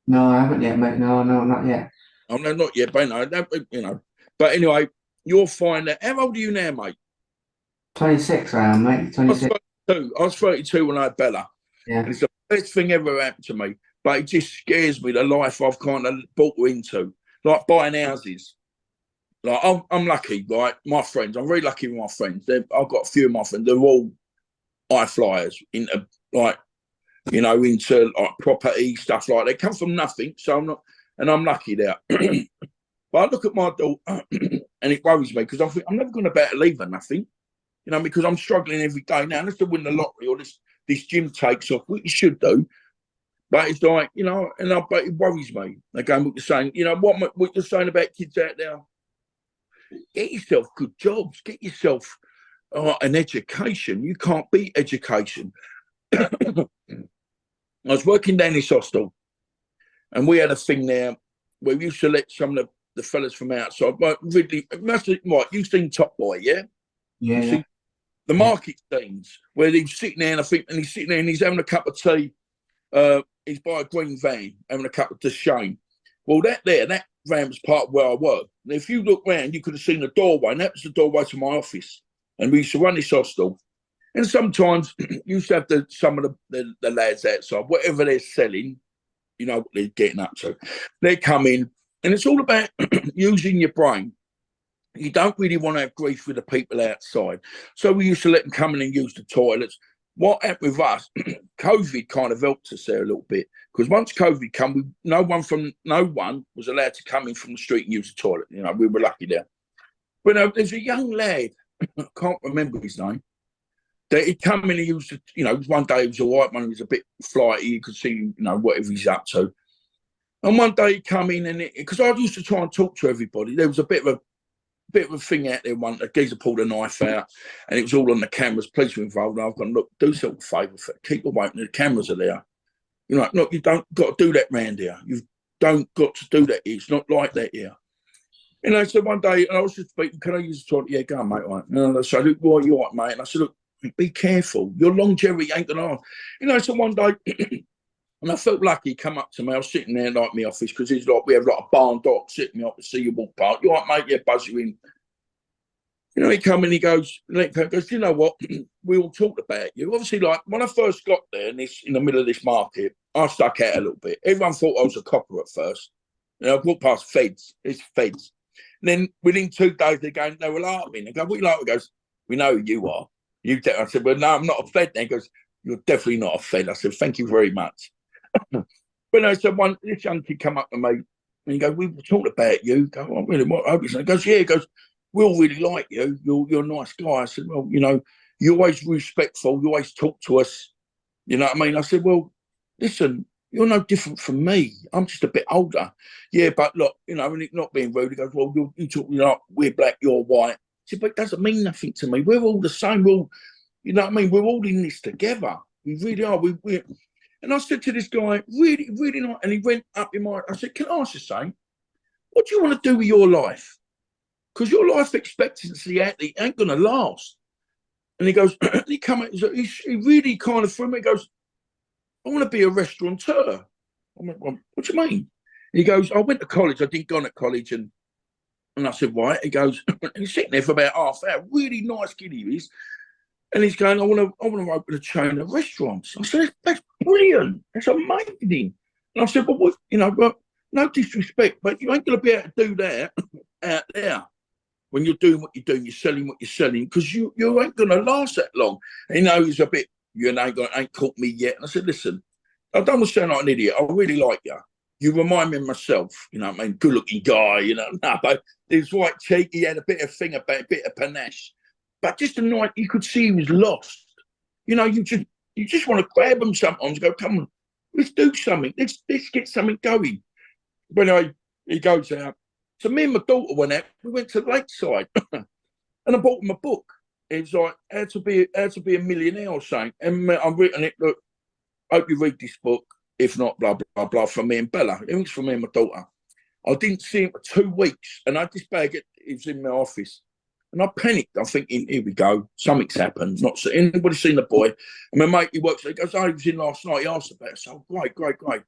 No, I haven't yet, mate. No, not yet. Oh, no, not yet, but no, you know. But anyway, you'll find that. How old are you now, mate? 26 I am, mate. 26. I was 32 when I had Bella. Yeah. And it's the best thing ever happened to me. But it just scares me, the life I've kind of bought into. Like buying houses. Like I'm lucky, right? My friends, I'm very lucky with my friends. I've got a few of my friends. They're all high flyers into like, you know, into like property, stuff like that. They come from nothing, so I'm lucky there. But I look at my daughter and it worries me because I think I'm never going to be able to leave her nothing, you know, because I'm struggling every day now. Unless to win the lottery or this gym takes off, which it should do. But it's like, you know, but it worries me. Again, what you're saying, you know, what you're saying about kids out there, get yourself good jobs, get yourself an education. You can't beat education. I was working down this hostel and we had a thing there where we used to let some of the fellas from outside, but really, you've seen Top Boy, yeah? Yeah. The market scenes where he's sitting there, and he's sitting there and he's having a cup of tea. He's by a green van having a cup of Shane. Well, that van was part of where I worked. And if you look round, you could have seen the doorway, and that was the doorway to my office. And we used to run this hostel. And sometimes you used to have some of the lads outside, whatever they're selling, you know what they're getting up to. They come in. And it's all about using your brain. You don't really want to have grief with the people outside. So we used to let them come in and use the toilets. What happened with us, COVID kind of helped us there a little bit. Because once COVID came, no one was allowed to come in from the street and use the toilet. You know, we were lucky there. But there's a young lad, I can't remember his name, that he'd come in and used, you know, one day he was all right, one he was a bit flighty, you could see, you know, whatever he's up to. And one day he come in and because I used to try and talk to everybody, there was a bit of a thing out there. A geezer pulled a knife out, and it was all on the cameras. Police were involved. And I've gone, look, do yourself a favour, keep away. The cameras are there. You know, look, you don't got to do that round here. You've don't got to do that. It's not like that here. You know, so one day, and I was just speaking, can I use the toilet? Yeah, go on, mate. Right. And I said, look, why you right, mate? And I said, look, be careful. Your longevity ain't gonna last. You know, so one day. And I felt lucky he come up to me. I was sitting there like my office because it's like we have like a barn dog sitting me up to see you walk past. You all right, mate? Yeah, buzz you in. You know, he come and he goes, you know what? We all talked about you. Obviously, like when I first got there in the middle of this market, I stuck out a little bit. Everyone thought I was a copper at first. You know, I walked past feds. It's feds. And then within 2 days, they were laughing. They go, what you like? He goes, we know who you are. I said, well, no, I'm not a fed. Then he goes, you're definitely not a fed. I said, thank you very much. But no, so this young kid come up to me and he goes, we were talking about you. I go, oh, really? What? He goes, yeah. He goes, we all really like you. You're a nice guy. I said, well, you know, you're always respectful. You always talk to us. You know what I mean? I said, well, listen, you're no different from me. I'm just a bit older. Yeah, but look, you know, and not being rude, he goes, well, you talk, you know, we're black, you're white. I said, but it doesn't mean nothing to me. We're all the same. We're all, you know what I mean? We're all in this together. We really are. We're And I said to this guy, really, really nice. And he went up in my, I said, can I ask you something? What do you want to do with your life? Because your life expectancy ain't going to last. And he goes, he really kind of threw me. He goes, I want to be a restaurateur. I went, well, what do you mean? And he goes, I went to college. I did go to college. And I said, why? He goes, and he's sitting there for about half hour. Really nice kid he is. And he's going, I want to open a chain of restaurants. I said, that's brilliant. That's amazing. And I said, well, what, you know, well, no disrespect, but you ain't going to be able to do that out there. when you're doing what you're doing, you're selling what you're selling, because you ain't going to last that long. And, you know, he's a bit, you ain't caught me yet. And I said, listen, I don't want to sound like an idiot. I really like you. You remind me of myself, you know what I mean? Good looking guy, you know. No, but his white cheek, he had a bit of thing about, a bit of panache. But just a night, you could see he was lost. You know, you just want to grab him sometimes, go, come on, let's do something. Let's get something going. But anyway, he goes out. So me and my daughter went out. We went to the lakeside, and I bought him a book. It's like how to be a millionaire or something. And I've written it. Look, hope you read this book. If not, blah blah blah, for me and Bella. It was for me and my daughter. I didn't see him for 2 weeks, and I had this bag. It was in my office, and I panicked. I'm thinking, here we go, something's happened. Not so anybody seen the boy. And my mate, he works there. He goes, oh, he was in last night. He asked about it. So great.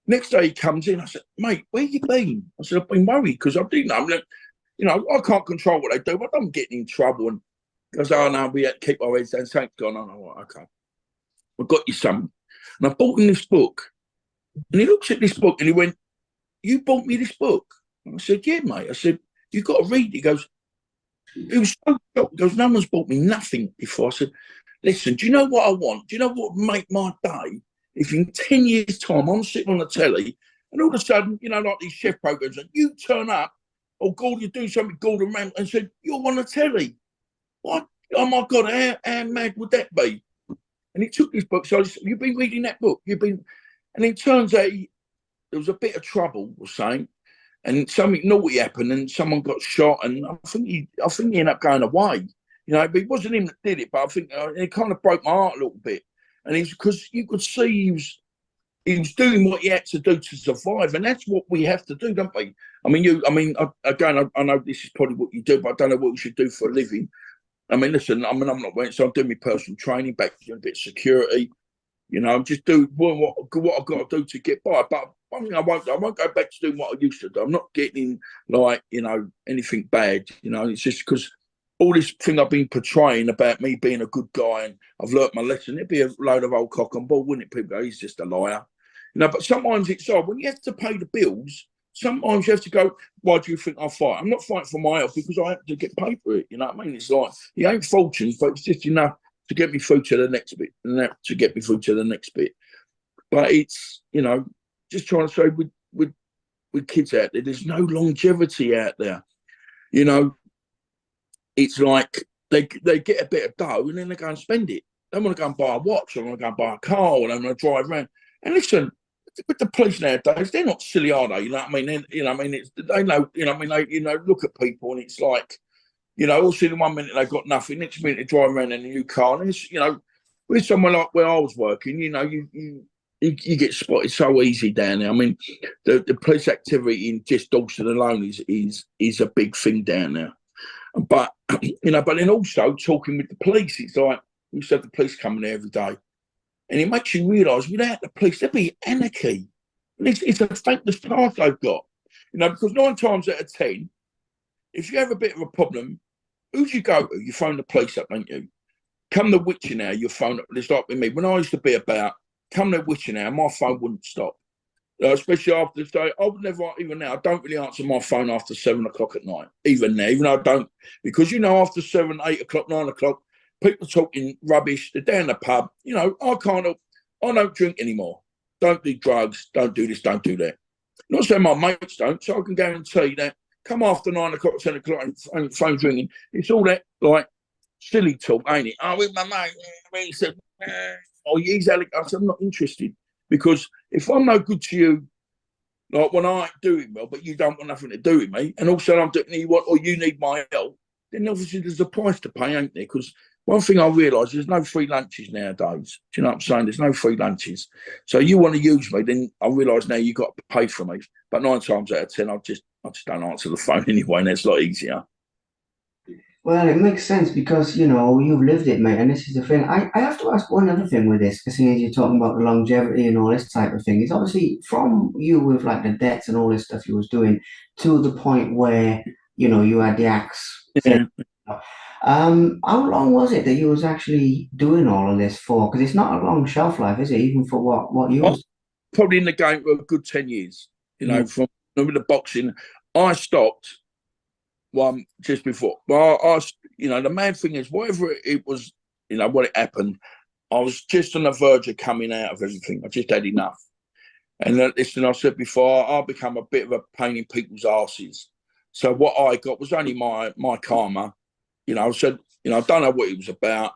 Next day he comes in. I said, mate, where you been? I said, I've been worried because I didn't know. I'm like, you know, I can't control what they do, but I'm getting in trouble. And he goes, oh no, we had to keep our heads down. Something's gone on. I'm like, okay, I got you something. And I bought him this book. And he looks at this book and he went, you bought me this book? And I said, yeah, mate. I said, you've got to read it. He goes, he was so shocked. He goes, no one's bought me nothing before. I said, listen, do you know what I want? Do you know what would make my day? If in 10 years' time I'm sitting on the telly and all of a sudden, you know, like these chef programs, and you turn up, or Gordon, you do something, Gordon Ramsay, and said, you're on the telly. What? Oh my God, how mad would that be? And he took this book. So I said, you've been reading that book? And it turns out there was a bit of trouble, was saying, and something naughty happened, and someone got shot, and I think he ended up going away. You know, but it wasn't him that did it, but I think it kind of broke my heart a little bit. And it's because you could see he was doing what he had to do to survive, and that's what we have to do, don't we? I know this is probably what you do, but I don't know what we should do for a living. I mean, listen, I'm not wearing, so I'm doing my personal training, back to doing a bit of security. You know, I'm just doing what I've got to do to get by. But one thing I won't go back to doing what I used to do. I'm not getting like, you know, anything bad. You know, it's just because all this thing I've been portraying about me being a good guy and I've learnt my lesson. It'd be a load of old cock and ball, wouldn't it? People go, he's just a liar. You know, but sometimes it's hard. When you have to pay the bills, sometimes you have to go, why do you think I fight? I'm not fighting for my health because I have to get paid for it. You know what I mean? It's like, it ain't fortunes, but it's just enough to get me through to the next bit, and to get me through to the next bit. But it's, you know, just trying to say with kids out there, there's no longevity out there. You know, it's like they get a bit of dough and then they go and spend it. They want to go and buy a watch, or they want to go and buy a car, or they want to drive around. And listen, with the police nowadays, they're not silly, are they? You know what I mean? You know what I mean? They know, you know what I mean? They, you know, look at people and it's like, you know, all in 1 minute they've got nothing, next minute they drive around in a new car. And it's, you know, with somewhere like where I was working, you know, you get spotted so easy down there. I mean, the police activity in just Dalston alone is a big thing down there. But you know, but then also talking with the police, it's like we used to have the police coming there every day, and it makes you realise without the police there'd be anarchy. And it's a thankless task they've got, you know, because 9 times out of 10, if you have a bit of a problem, who do you go to? You phone the police up, don't you? Come the witching hour, you phone up. It's like with me. When I used to be about, come the witching hour, my phone wouldn't stop. Especially after the day, I would never, even now, I don't really answer my phone after 7 o'clock at night. Even now, even though I don't, because, you know, after 7, 8 o'clock, 9 o'clock, people talking rubbish, they're down the pub. You know, I don't drink anymore. Don't do drugs, don't do this, don't do that. Not saying my mates don't, so I can guarantee that come after 9 o'clock, 10 o'clock, and phone's ringing. It's all that, like, silly talk, ain't it? Oh, with my mate, he said, oh, he's Alec. I said, I'm not interested. Because if I'm no good to you, like when I ain't doing well, but you don't want nothing to do with me, and also I'm doing you want, or you need my help, then obviously there's a price to pay, ain't there? Because one thing I realise, there's no free lunches nowadays. Do you know what I'm saying? There's no free lunches. So you want to use me, then I realise now you've got to pay for me. But 9 times out of 10, I just don't answer the phone anyway, and it's a lot easier. Well, it makes sense because, you know, you've lived it, mate. And this is the thing. I have to ask one other thing with this, because seeing as you're talking about the longevity and all this type of thing, is obviously from you with like the debts and all this stuff you was doing to the point where, you know, you had the axe. Yeah. How long was it that you was actually doing all of this for? Because it's not a long shelf life, is it? Even for what you was Probably in the game for a good 10 years, you know, from with the boxing. I stopped one just before. Well, the main thing is, whatever it was, when it happened, I was just on the verge of coming out of everything. I just had enough. And listen, I said before, I'll become a bit of a pain in people's asses. So what I got was only my karma. I said, I don't know what it was about,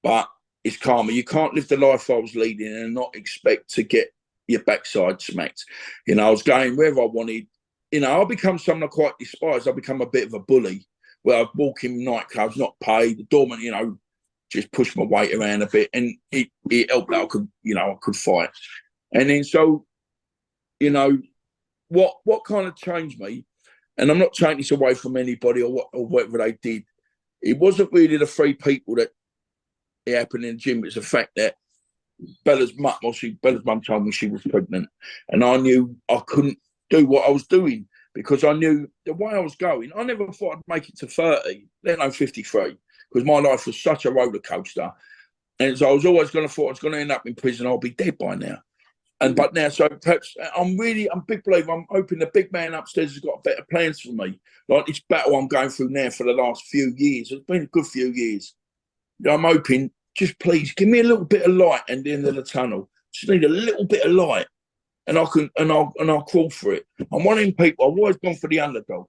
but it's karma. You can't live the life I was leading and not expect to get your backside smacked. I was going wherever I wanted. I'll become someone I quite despise. I'll become a bit of a bully where I'd walk in nightclubs, not paid. The doorman, just push my weight around a bit, and it helped that I could fight. And then so, what kind of changed me, and I'm not taking this away from anybody or whatever they did. It wasn't really the three people that it happened in the gym. It's the fact that Bella's mum told me she was pregnant, and I knew I couldn't do what I was doing because I knew the way I was going. I never thought I'd make it to 30, let alone 53, because my life was such a roller coaster. And so I was always going to end up in prison. I'll be dead by now. But now, so perhaps I'm a big believer. I'm hoping the big man upstairs has got better plans for me. Like this battle I'm going through now for the last few years. It's been a good few years. I'm hoping, just please give me a little bit of light at the end of the tunnel. Just need a little bit of light, and I'll crawl for it. I'm one of them people. I've always gone for the underdog.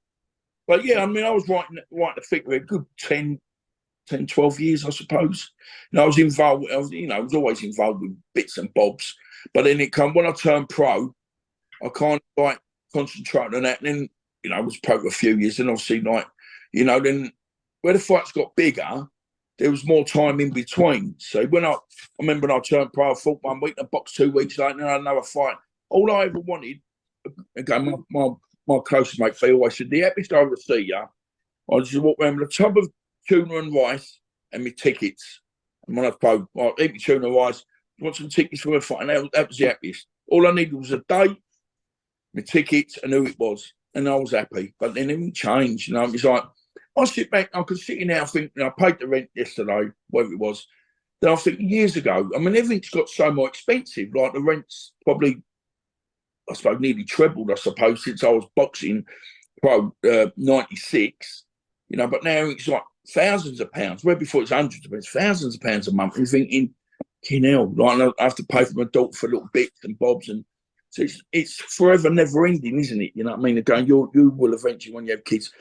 But yeah, I was right in the thick of it. A good 10, 12 years, I suppose. I was involved. I was always involved with bits and bobs. But then when I turned pro, I kind of concentrated on that. And then, I was pro for a few years. And obviously, then where the fights got bigger, there was more time in between. So I remember when I turned pro, I fought 1 week, I boxed 2 weeks later, and I had another fight. All I ever wanted, again, my closest mate, they always said, the happiest I ever see you, I just walk around with a tub of tuna and rice and my tickets. And when I was pro, I eat my tuna and rice, want some tickets for a fight, and that was the happiest. All I needed was a date, my tickets, and who it was, and I was happy. But then everything changed, It's like, I sit back, I could sit in there and think, I paid the rent yesterday, whatever it was. Then I think years ago, everything's got so more expensive. Like the rent's probably, I suppose, nearly trebled, since I was boxing pro 96, but now it's like thousands of pounds, where before it's hundreds of pounds, thousands of pounds a month. You're thinking, hell, I have to pay for my daughter for little bits and bobs, and so it's forever never ending, isn't it? Again, you will eventually, when you have kids,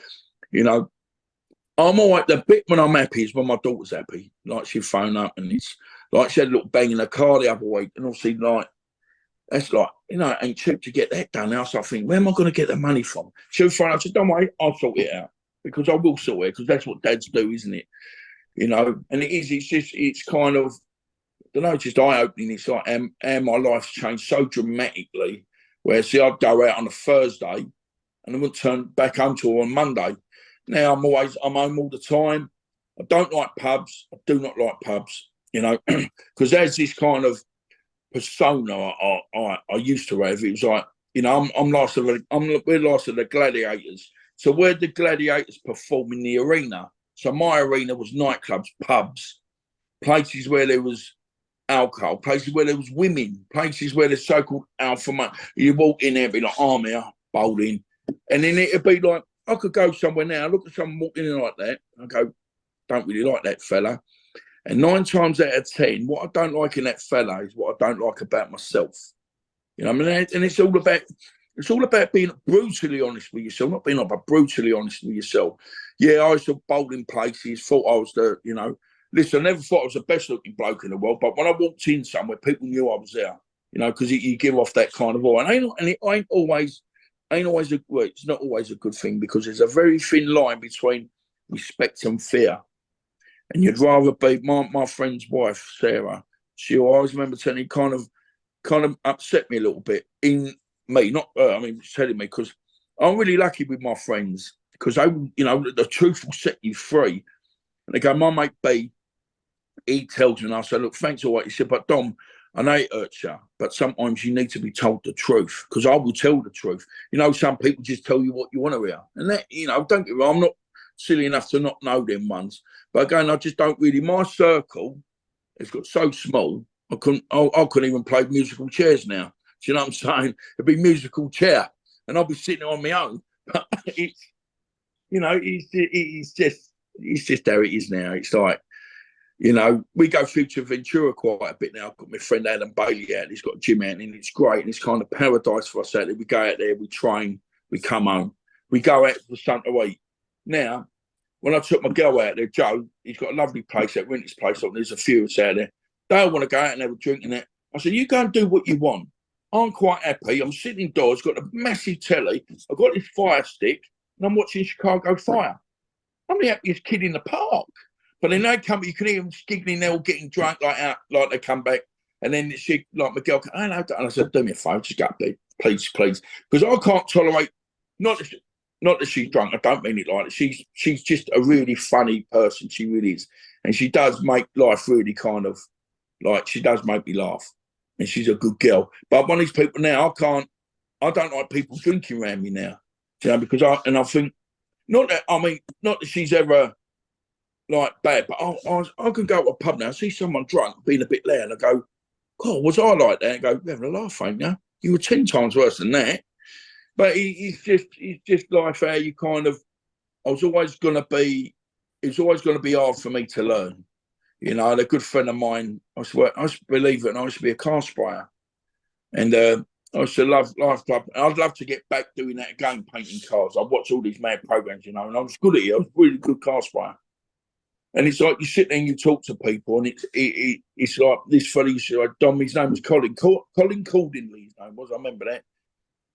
I'm all right. The bit when I'm happy is when my daughter's happy. Like she'd phone up and it's like she had a little bang in her car the other week, and obviously that's it ain't cheap to get that done. Now, so I think, where am I going to get the money from? She'll phone up. I said, don't worry, I'll sort it out, because I will sort it, because that's what dads do, isn't it? And it is. It's kind of, I don't know, just eye-opening. It's like, and my life's changed so dramatically. Where, see, I'd go out on a Thursday and I wouldn't turn back home till on Monday. Now I'm home all the time. I don't like pubs. I do not like pubs, because there's this kind of persona I used to have. It was like, we're last of the gladiators. So we're the gladiators perform in the arena. So my arena was nightclubs, pubs, places where there was alcohol, places where there was women, places where there's so-called alpha male. You walk in there, be like, I'm here, bowling. And then it'd be like, I could go somewhere now, look at someone walking in like that, I go, don't really like that fella. And 9 times out of 10, what I don't like in that fella is what I don't like about myself. And it's all about being brutally honest with yourself, not being but brutally honest with yourself. Yeah, I used to bowl in places, thought I was listen, I never thought I was the best looking bloke in the world, but when I walked in somewhere, people knew I was there, because you give off that kind of aura. And it ain't always it's not always a good thing, because there's a very thin line between respect and fear. And you'd rather be my friend's wife, Sarah. She always remember telling me, kind of upset me a little bit in me, not her. Telling me, because I'm really lucky with my friends, because the truth will set you free. And they go, my mate B, he tells me, and I say, look, thanks all right. He said, but Dom, I know it hurts you, but sometimes you need to be told the truth, because I will tell the truth. Some people just tell you what you want to hear. And that, don't get me wrong, I'm not silly enough to not know them ones. But again, I just don't really, my circle has got so small, I couldn't even play musical chairs now. Do you know what I'm saying? It'd be musical chair, and I'll be sitting on my own. It's, you know, it's just how it is now. It's like, you know, we go through to Ventura quite a bit now. I've got my friend Adam Bailey out. He's got a gym out, and it's great. And it's kind of paradise for us out there. We go out there, we train, we come home, we go out for something to eat. Now, when I took my girl out there, Joe, he's got a lovely place out, rent his place up. There's a few of us out there. They all want to go out and have a drink in it. I said, you go and do what you want. I'm quite happy. I'm sitting indoors, got a massive telly. I've got this fire stick, and I'm watching Chicago Fire. I'm the happiest kid in the park. But then they come, you can hear them giggling, they're all getting drunk like they come back. And then she, like my girl, hello. And I said, do me a favour, just go up there, please. Because I can't tolerate, not that she's drunk, I don't mean it like that. She's just a really funny person, she really is. And she does make life really kind of, like, she does make me laugh. And she's a good girl. But one of these people now, I don't like people drinking around me now. You know, because I think, not that she's ever, like, bad, but I can go to a pub now, see someone drunk, being a bit loud, and I go, God, was I like that? And go, you're having a laugh, ain't you? You were 10 times worse than that. But it's just life how you kind of, it was always going to be hard for me to learn. You know, a good friend of mine, I used to believe it, and I used to be a car sprayer. And I used to love Life Club. I'd love to get back doing that again, painting cars. I watched all these mad programs, you know, and I was good at it. I was a really good car sprayer. And it's like you sit there and you talk to people, and it's like this fella used to, like, Dom, his name was Colin Cordingley, his name was, I remember that.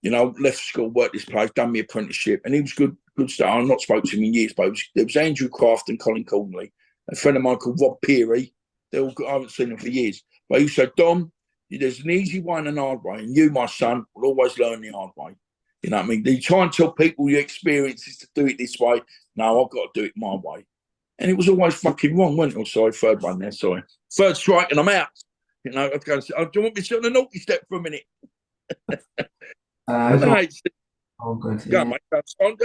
You know, left school, worked this place, done my apprenticeship, and he was good stuff. I've not spoken to him in years, but there was Andrew Craft and Colin Cordingley, a friend of mine called Rob Peary. I haven't seen them for years. But he said, Dom, there's an easy way and an hard way, and you, my son, will always learn the hard way. You know what I mean? You try and tell people your experience is to do it this way. No, I've got to do it my way. And it was always fucking wrong, wasn't it? Oh, sorry, third one there, sorry. Third strike and I'm out. You know, I'd go, do you want me to sit on the naughty step for a minute? Oh, good. Yeah, mate. You ain't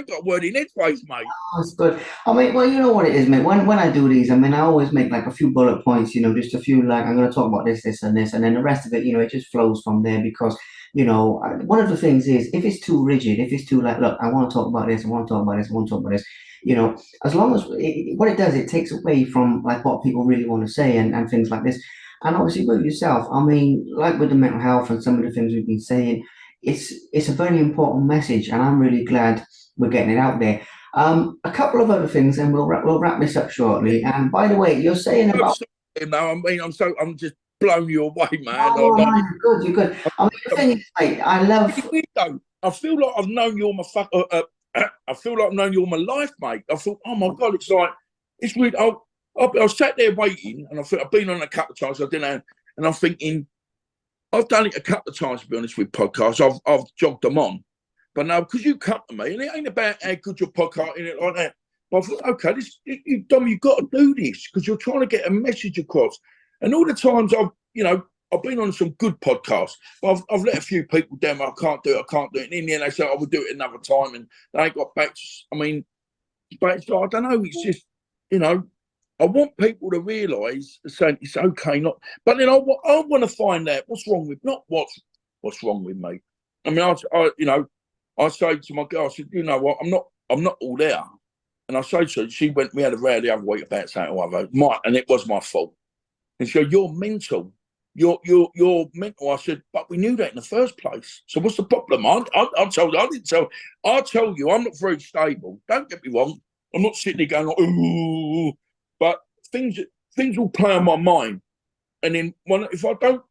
got a word in headspace, mate. Oh, that's good. I mean, well, you know what it is, mate. When I do these, I mean, I always make like a few bullet points, you know, just a few, like, I'm going to talk about this, this, and this, and then the rest of it, you know, it just flows from there because, you know, one of the things is if it's too rigid, if it's too like, look, I want to talk about this, I want to talk about this, I want to talk about this, you know, as long as what it does, it takes away from like what people really want to say and things like this. And obviously with yourself, I mean, like with the mental health and some of the things we've been saying, it's a very important message, and I'm really glad we're getting it out there. A couple of other things, and we'll wrap this up shortly. And by the way, you're saying about No, I mean, I'm just blown you away, man. oh, no, you're good. I mean, the thing is, mate, I love. I feel like I've known you all my I feel like I've known you all my life, mate. I thought, oh my God, it's like it's weird. I sat there waiting, and I thought I've been on a couple of times. I didn't know, and I'm thinking I've done it a couple of times, to be honest, with podcasts. I've jogged them on. But now, because you come to me, and it ain't about how good your podcast in it like that. But I thought, okay, Dom, you've got to do this because you're trying to get a message across. And all the times I've been on some good podcasts, but I've let a few people down. I can't do it. And in the end, they said, I will do it another time. And they ain't got back. I mean, but it's like, I don't know. It's just, you know, I want people to realise saying it's okay, not. But then I want to find out what's wrong with, not what's wrong with me. I mean, I say to my girl, I said, you know what, I'm not all there. And I say to her, we had a row the other week about something or other, and it was my fault. And she goes, you're mental. You're mental. I said, but we knew that in the first place. So what's the problem? I tell you, I'm not very stable. Don't get me wrong. I'm not sitting there going, like, ooh, but things will play on my mind. And then if I don't,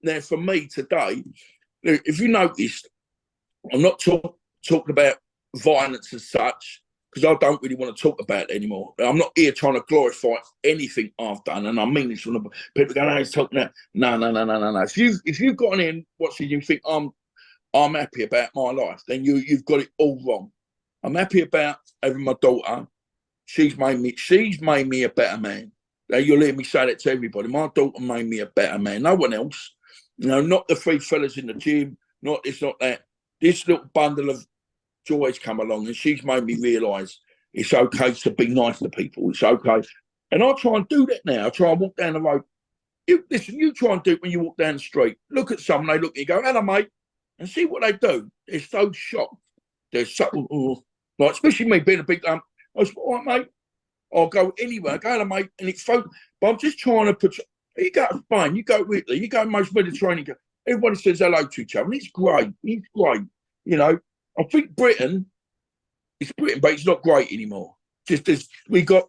now for me today, if you noticed, I'm not talking about violence as such, because I don't really want to talk about it anymore. I'm not here trying to glorify anything I've done, and I mean this. People go, "No, he's talking that." No. If you've got in watching, you think I'm happy about my life, then you've got it all wrong. I'm happy about having my daughter. She's made me a better man. You'll hear me say that to everybody. My daughter made me a better man. No one else. You know, not the three fellas in the gym. Not this, not that. This little bundle of joy's come along, and she's made me realise it's okay to be nice to people. It's okay. And I try and do that now. I try and walk down the road. You try and do it when you walk down the street. Look at someone, they look at you, go, hello, mate, and see what they do. They're so shocked. They're so, Like, especially me being a big lump. I was, all right, mate, I'll go anywhere. Go to mate, and it's fun. But I'm just trying to put. You go to Spain, you go to Italy, you go to most Mediterranean. Everybody says hello to each other, and it's great. It's great. You know, I think Britain, it's Britain, but it's not great anymore. Just as we got,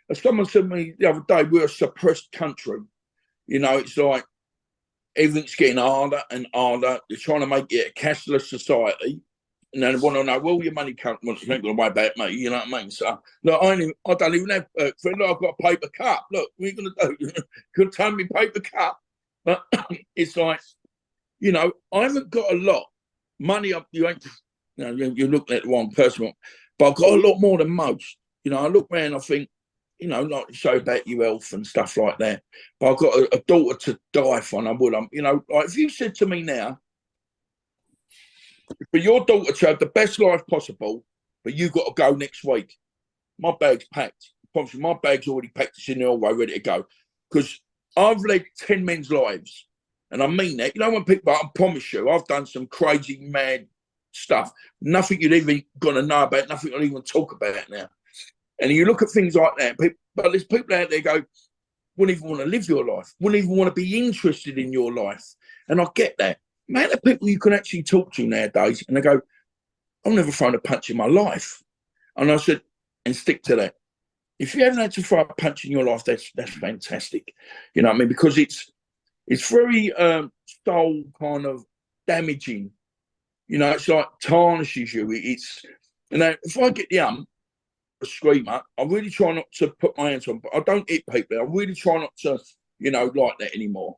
as someone said to me the other day, we're a suppressed country. You know, it's like everything's getting harder and harder. They're trying to make it a cashless society. And then they want to know, well, your money comes, well, it's not going to worry about me, you know what I mean? So, look, I don't even have, look, I've got a paper cup. Look, what are you going to do? Could tell me paper cup. But it's like, you know, I haven't got a lot. Money up, you ain't, you know, you're looking at the wrong person, but I've got a lot more than most. You know, I look around, I think, you know, like show about your health and stuff like that. But I've got a daughter to die for, and I would, you know, like if you said to me now, for your daughter to have the best life possible, but you got to go next week, my bag's packed. I promise you, my bag's already packed. It's in the hallway, ready to go. Because I've led 10 men's lives, and I mean that. You know, when people, I promise you, I've done some crazy, mad stuff. Nothing you're even going to know about, nothing you'll even talk about now. And you look at things like that, but there's people out there go, wouldn't even want to live your life, wouldn't even want to be interested in your life. And I get that. Man, the people you can actually talk to nowadays, and they go, I've never thrown a punch in my life. And I said, and stick to that. If you haven't had to throw a punch in your life, that's fantastic. You know what I mean? Because it's very soul kind of damaging. You know, it's like tarnishes you. It's, you know, if I get the a screamer, I really try not to put my hands on, but I don't hit people. I really try not to, you know, like that anymore.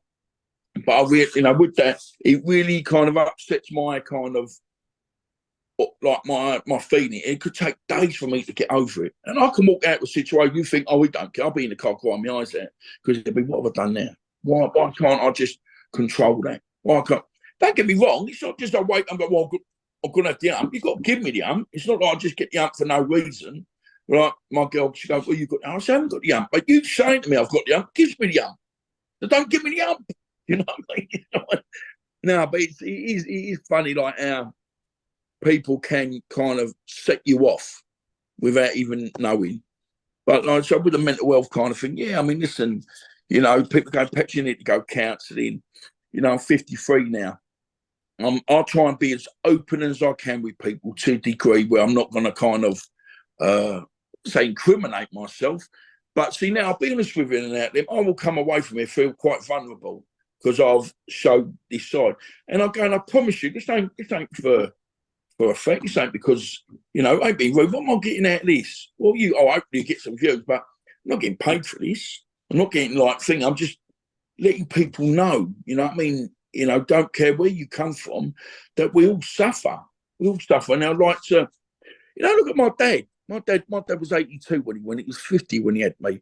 But I really, you know, with that, it really kind of upsets my kind of, like my feeling. It could take days for me to get over it. And I can walk out of a situation, you think, oh, we don't care. I'll be in the car crying my eyes out. Because it'll be, what have I done now? Why can't I just control that? Why can't, don't get me wrong, it's not just I wait and go, well, I'm going to have the ump. You've got to give me the ump. It's not like I just get the ump for no reason. Like my girl, she goes, well, you've got the ump. I say, I haven't got the ump. But you saying to me, I've got the ump, gives me the ump. So don't give me the ump. You know what I mean? You know? No, but it is funny, like how people can kind of set you off without even knowing. But like, so with the mental health kind of thing, yeah, I mean, listen, you know, people go, perhaps you need to go counselling. You know, I'm 53 now. I'll try and be as open as I can with people to a degree where I'm not going to kind of, say, incriminate myself. But see, now, I'll be honest with you, and I will come away from it, feel quite vulnerable because I've showed this side. And I go, and I promise you, this ain't for effect. This ain't because, you know, I ain't being rude. What am I getting out of this? Well, I hope you get some views, but I'm not getting paid for this. I'm not getting like thing. I'm just letting people know, you know what I mean? You know, don't care where you come from, that we all suffer. We all suffer. And I like to, you know, look at my dad. My dad was 82 when he went. He was 50 when he had me.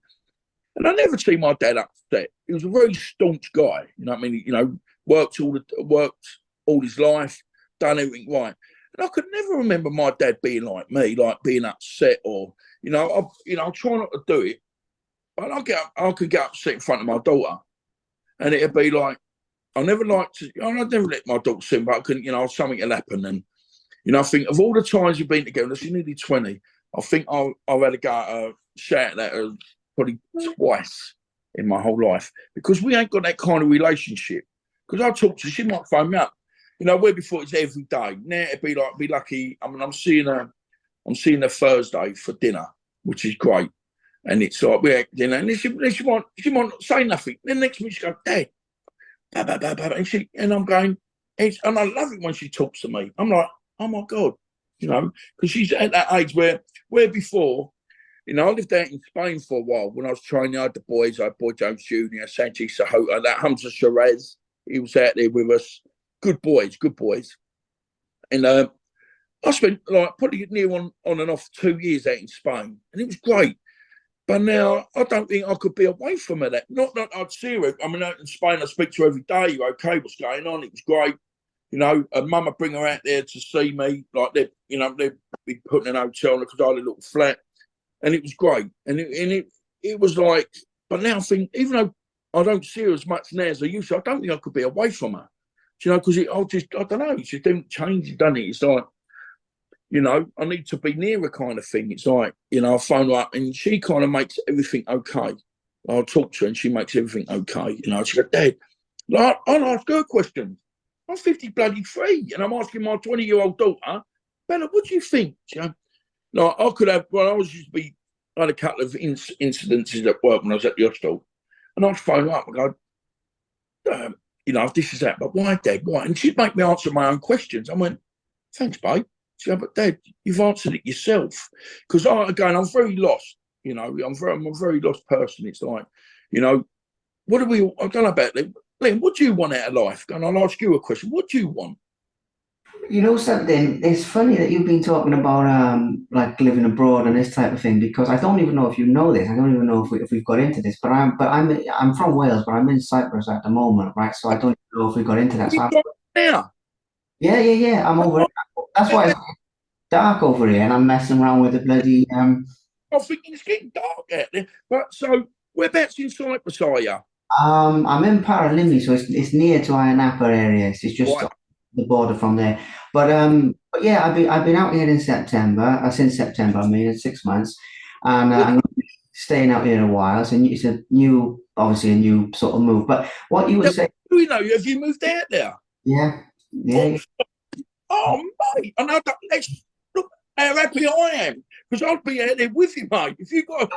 And I never see my dad upset. He was a very staunch guy. You know what I mean? You know, worked all his life, done everything right. And I could never remember my dad being like me, like being upset or, I'll try not to do it. But I could get upset in front of my daughter. And it'd be like, I never let my daughter see, but I couldn't, something will happen. And, I think of all the times you've been together, she's nearly 20, I think I've had to go shout at her probably twice in my whole life because we ain't got that kind of relationship. Because I talk to her, she might phone me up. Where before it's every day. Now it'd be like, be lucky. I mean, I'm seeing her Thursday for dinner, which is great. And it's like we had dinner, and she might not say nothing. Then next minute she goes, Dad, bah, bah, bah, bah. And I'm going, and I love it when she talks to me. I'm like, oh my God, because she's at that age where before, I lived out in Spain for a while when I was training. I had the boys, I had Boy Jones Jr., Sanchez Sahota, that Hamza Shiraz. He was out there with us. Good boys. And I spent probably near on and off 2 years out in Spain, and it was great. But now I don't think I could be away from her. Not that I'd see her. I mean, out in Spain, I speak to her every day. You okay? What's going on? It was great. Her mum would bring her out there to see me. Like they'd be putting an hotel because I had a little flat, and it was great. And it was like, but now I think, even though I don't see her as much now as I used to, I don't think I could be away from her. Because I don't know, it just didn't change, doesn't it? It's like, you know, I need to be near her kind of thing. It's like, you know, I phone her up and she kind of makes everything okay. I'll talk to her and she makes everything okay. You know, she goes, Dad, like, I'll ask her questions. I'm 50 bloody 3 and I'm asking my 20-year-old daughter, Bella, what do you think? You know, like, I could have, well, I had a couple of incidences at work when I was at the hospital and I'd phone her up and go, you know, this is that, but why, Dad? Why? And she'd make me answer my own questions. I went, thanks, babe. She said, but Dad, you've answered it yourself. Because I'm very lost. You know, I'm a very lost person. It's like, you know, I don't know about Liam. Liam, what do you want out of life? And I'll ask you a question. What do you want? You know something? It's funny that you've been talking about like living abroad and this type of thing because I don't even know if you know this. I don't even know if we've got into this. I'm from Wales, but I'm in Cyprus at the moment, right? So I don't even know if we got into that. You So got now. yeah. I'm over it. That's why it's dark over here, and I'm messing around with the bloody I think it's getting dark out there. But so, whereabouts in Cyprus are you? I'm in Paralimni, so it's near to Ayia Napa area. It's just Right. on the border from there. But yeah, I've been out here in September. Since September, I mean, it's 6 months, and I'm gonna be staying out here a while. So it's a new, obviously a new sort of move. But what you were Yeah, saying, you know, have you moved out there? yeah, Oh, yeah, oh mate. And let's look how happy I am. Because I'll be out there with you, mate. If you got a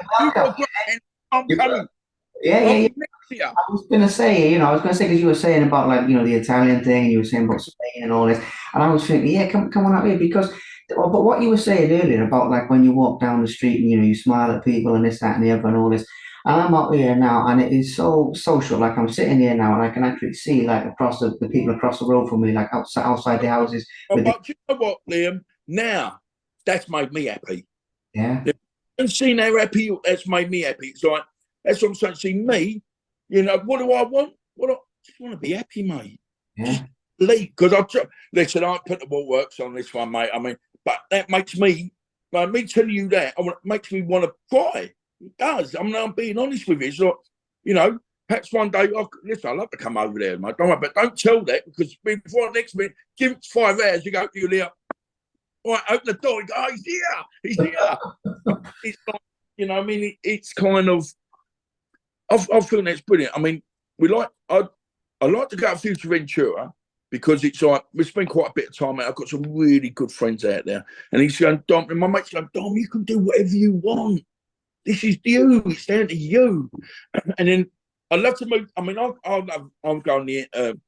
great hand, I'm coming. yeah. I'm next to you. I was gonna say, I was gonna say because you were saying about like the Italian thing, and you were saying about Spain and all this, and I was thinking, yeah, come on out here because, but what you were saying earlier about like when you walk down the street and you smile at people and this, that, and the other, and all this, and I'm out here now, and it is so social. Like I'm sitting here now, and I can actually see like across the people across the road from me, like outside the houses Oh, with the but you know what, Liam? Now, that's made me happy. yeah, And seeing how happy that's made me happy. It's like, that's what I'm saying. See me, you know, what do I want? I just want to be happy, mate. Just yeah, leave. Because listen, I put the waterworks on this one, mate. I mean, but that makes me, like, me telling you that, makes me want to cry. It does. I mean, I'm being honest with you. It's like, you know, perhaps one day, listen, I'd love to come over there, mate. Don't worry, but don't tell that because before next minute, give it 5 hours, you go to your Leah. All right, open the door. You go, oh, he's here. He's here. It's like, you know, I mean, it's kind of, I feel that's brilliant. I mean, I like to go to Fuerteventura because it's like, we spend quite a bit of time out. I've got some really good friends out there. And he's going, Dom, and my mate's going, Dom, you can do whatever you want. This is you. It's down to you. And then I love to move. I mean, I'm going the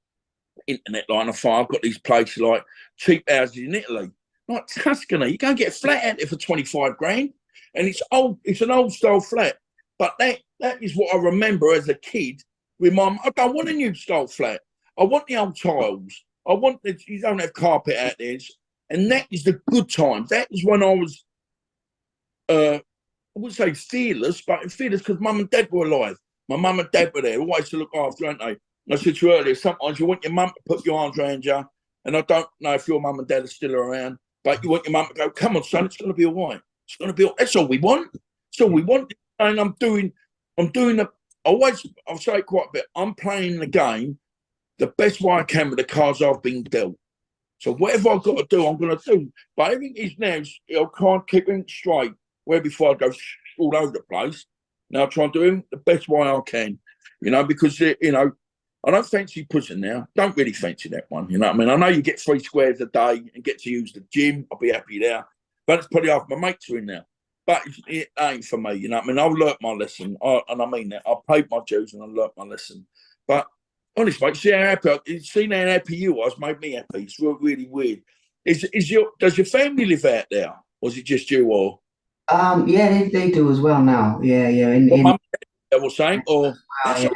internet line of fire. I've got these places like cheap houses in Italy, like Tuscany. You go and get a flat out there for 25 grand. And it's old, it's an old style flat. But that is what I remember as a kid with mum. I don't want a new style flat. I want the old tiles. You don't have carpet out there. And that is the good times. That is when I was, I wouldn't say fearless, but fearless because mum and dad were alive. My mum and dad were there, always to look after, aren't they? And I said to you earlier, sometimes you want your mum to put your arms around you. And I don't know if your mum and dad are still around, but you want your mum to go, come on, son, it's going to be all right. It's going to be all right. That's all we want. That's all we want. And I'll say it quite a bit. I'm playing the game the best way I can with the cards I've been dealt. So whatever I've got to do, I'm going to do. But everything is now, I can't keep it straight. Where before I go all over the place. Now I try and do it the best way I can, because, I don't fancy pushing now. Don't really fancy that one, you know what I mean? I know you get 3 squares a day and get to use the gym. I'll be happy there. But it's probably half my mates are in there. But it ain't for me, you know what I mean? I've learnt my lesson, and I mean that. I paid my dues and I learnt my lesson. But honestly, mate, seeing how happy you was made me happy. It's really, really weird. Does your family live out there? Or is it just you or? yeah, they do as well now. Yeah, Your mum was saying, or well, that's yeah,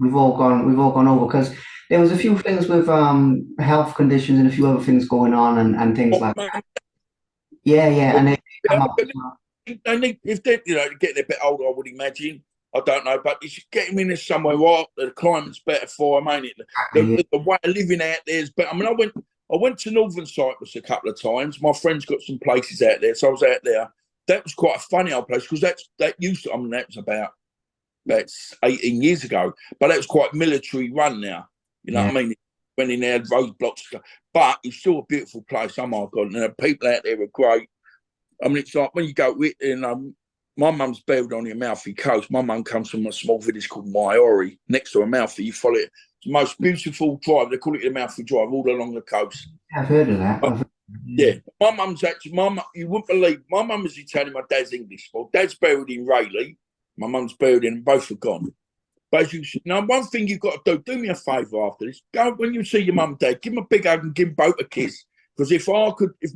we've all gone over because there was a few things with health conditions and a few other things going on and things like all. yeah, and they come Yeah, up but as well. if they're getting a bit older, I would imagine. I don't know, but you should get them in there somewhere right. The climate's better for them, ain't it? Yeah, The way of living out there is better. I mean, I went to Northern Cyprus a couple of times. My friend's got some places out there, so I was out there. That was quite a funny old place because that was about 18 years ago, but that was quite military run now. You know yeah, what I mean? When in there, roadblocks. But but it's still a beautiful place. Oh my God, and the people out there are great. I mean, it's like when you go with, my mum's buried on the Amalfi Coast. My mum comes from a small village called Maiori, next to Amalfi. You follow it. It's the most beautiful drive. They call it the Amalfi Drive, all along the coast. I've heard of that. Yeah, my mum's actually, you wouldn't believe, my mum is Italian, my dad's English. Well, dad's buried in Rayleigh. My mum's buried in, both are gone. But now, one thing you've got to do me a favour after this, go when you see your mum and dad, give them a big hug and give them both a kiss. Because if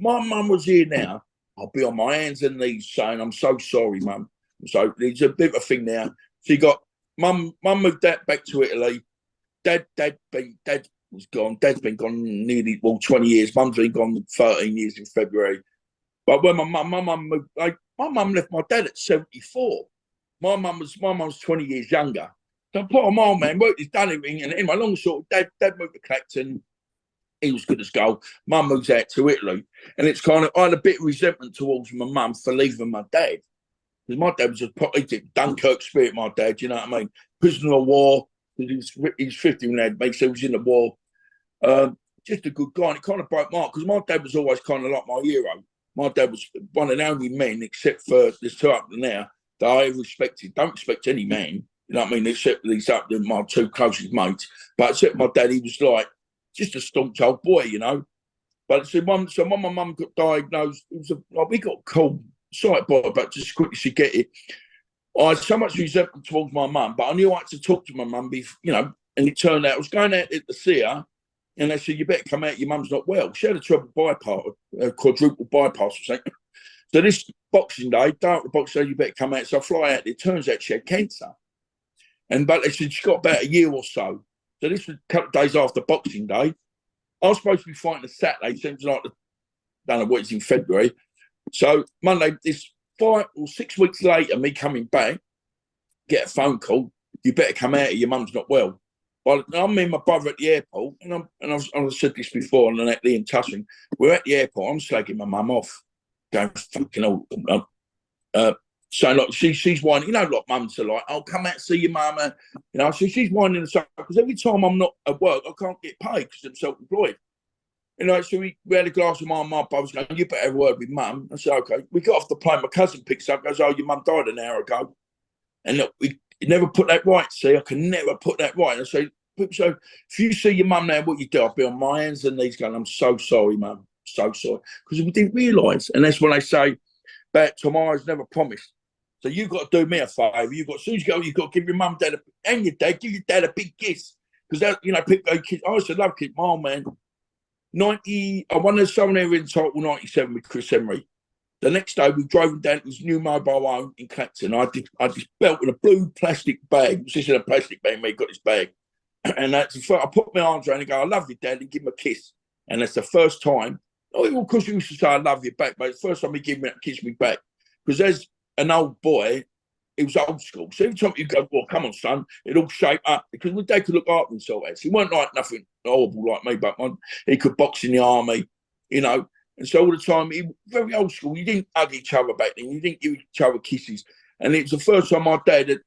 my mum was here now, I'll be on my hands and knees saying, I'm so sorry, mum. So there's a bit of a thing now. So you got mum moved back to Italy. Dad was gone. Dad's been gone nearly 20 years. Mum's been gone 13 years in February. But when my mum moved, my mum left my dad at 74. My mum's 20 years younger. So poor my man worked his done everything, and anyway, long short, dad moved to Clacton. He was good as gold. Mum moves out to Italy, and it's kind of, I had a bit of resentment towards my mum for leaving my dad, because my dad was just Dunkirk spirit. My dad, you know what I mean? Prisoner of war. He was 50 when he had me, so he was in the war. Just a good guy, and it kind of broke my heart because my dad was always kind of like my hero. My dad was one of the only men, except for there's two up there, that I respected. Don't respect any man, you know what I mean? Except these up there, my two closest mates. But except my dad, he was like just a staunch old boy, you know. But so when my mum got diagnosed, it was we got called sight boy, but just as quick as you get it. I had so much resentment towards my mum, but I knew I had to talk to my mum, you know. And it turned out I was going out to see her, and they said, "You better come out. Your mum's not well." She had a triple bypass, a quadruple bypass or something. So this Boxing Day, the Boxing Day, you better come out. So I fly out. It turns out she had cancer, but they said she got about a year or so. So this was a couple of days after Boxing Day. I was supposed to be fighting a Saturday. Seems like I don't know what it's in February. So Monday, this 5 or 6 weeks later, me coming back, get a phone call. You better come out. Your mum's not well. Well, I'm me and my brother at the airport, and I've said this before on the net, Lee and Tussing. We're at the airport. I'm slagging my mum off, going fucking old. So like she's whining, you know, like mums are like, "I'll come out and see your mama," you know. So she's whining and stuff because every time I'm not at work, I can't get paid because I'm self-employed. You know, so we had a glass of wine. My brother's going, "You better have a word with mum." I said, "Okay." We got off the plane. My cousin picks up, goes, "Oh, your mum died an hour ago," and look, we never put that right. See, I can never put that right. I say, so if you see your mum now, what you do? I'll be on my hands and knees going, "I'm so sorry, mum, so sorry," because we didn't realise. And that's when they say, "But tomorrow's never promised." So you've got to do me a favour. As soon as you go, you've got to give your mum, dad, and your dad, give your dad a big kiss. Because, you know, people go, kids. I used to love kids. My man, 90, I won the Southern Area title 97 with Chris Emery. The next day, we drove him down to his new mobile home in Clacton. I had this belt with a blue plastic bag. It was just in a plastic bag, mate, got this bag. And that's the first, I put my arms around and go, "I love you, Dad," and give him a kiss. And that's the first time. Oh, well, of course, he used to say, "I love you back," but it's the first time he gave me that kiss me back. Because there's an old boy, he was old school. So every time you go, "Well, come on, son," it'd all shape up. Because they could look after themselves. He weren't like nothing horrible like me, but he could box in the army, you know. And so all the time, he was very old school. You didn't hug each other back then. You didn't give each other kisses. And it was the first time my dad had,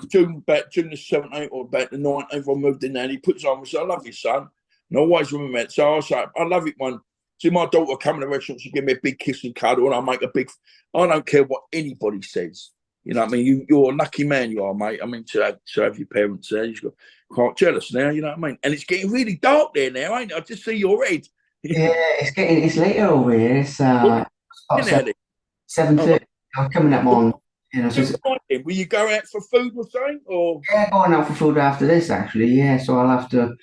June the 17th or about the 19th, I moved in there, and he put his arm and said, "I love you, son." And I always remember it. So I say, "I love it when see my daughter come in the restaurant, she give me a big kiss and cuddle, and I make a big, I don't care what anybody says. You know what I mean? You're a lucky man, you are, mate. I mean, to have your parents there, you've got quite jealous now, you know what I mean? And it's getting really dark there now, ain't it? I just see your head. Yeah, it's later over here. It's about 7:30. I'm coming up on, you know. So will you go out for food or something? Or yeah, going out for food after this, actually. Yeah, so I'll have to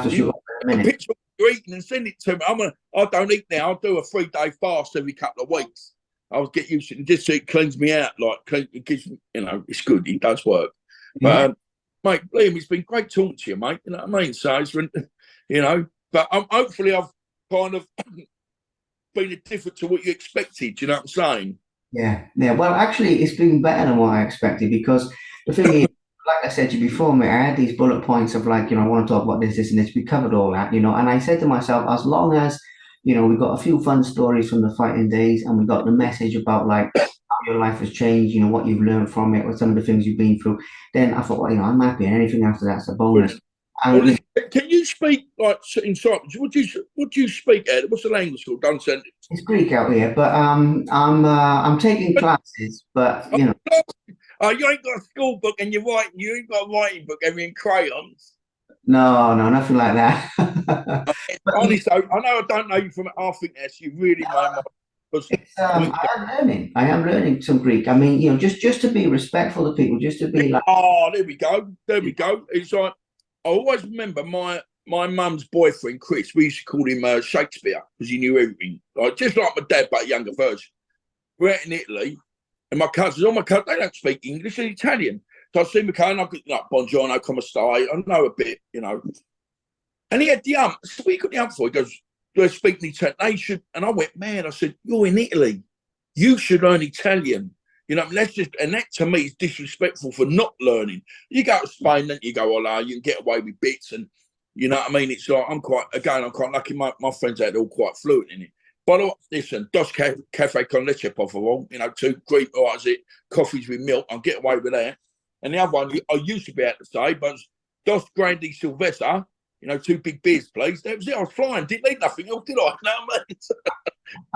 shoot up in a minute. A picture of you eating and send it to me. I don't eat now. I'll do a 3-day fast every couple of weeks. I'll get used to it, just so it cleans me out. It gives me, you know, it's good. It does work. But mate, Liam, it's been great talking to you, mate. You know what I mean? So it's been, you know, but hopefully I've kind of been different to what you expected. You know what I'm saying? Yeah. Well, actually, it's been better than what I expected because the thing is, like I said to you before, mate, I had these bullet points of like, you know, I want to talk about this, and this. We covered all that, you know, and I said to myself, as long as, you know, we got a few fun stories from the fighting days, and we got the message about like how your life has changed, you know, what you've learned from it, or some of the things you've been through, then I thought, well, you know, I'm happy, and anything after that's a bonus. And Well, can you speak like in Cyprus? What do you speak at? What's the language called? Don't send it. It's Greek out here, but I'm taking classes, but you know. Oh, you ain't got a school book and you're writing. You ain't got a writing book. Every in crayons. No, no, nothing like that. But Honestly, I know I don't know you from. I think that's you really my mind. Because it's I am learning. I am learning some Greek. I mean, you know, just to be respectful to people, just to be like. oh, there we go. There we go. It's like I always remember my mum's boyfriend Chris. We used to call him Shakespeare because he knew everything. Like just like my dad, but a younger version. We're out in Italy, and all my cousins, they don't speak English, they're Italian. So I see my cousin, I go, like, buongiorno, come stai? I know a bit, you know. And he had the so what you got the for? He goes, do they speak in Italian? They should. And I went, man, I said, you're in Italy. You should learn Italian. You know, and that to me is disrespectful for not learning. You go to Spain, then you go, oh, you can get away with bits. And you know what I mean? It's like, I'm quite lucky. My friends are all quite fluent in it. But listen, dos cafe con leche, por favor. You know, 2 Greek, or is it coffees with milk? I'll get away with that. And the other one, I used to be able to say, but dos grandi silvestre, you know, 2 big beers, please. That was it. I was flying. Didn't need nothing else, did I? No, mate.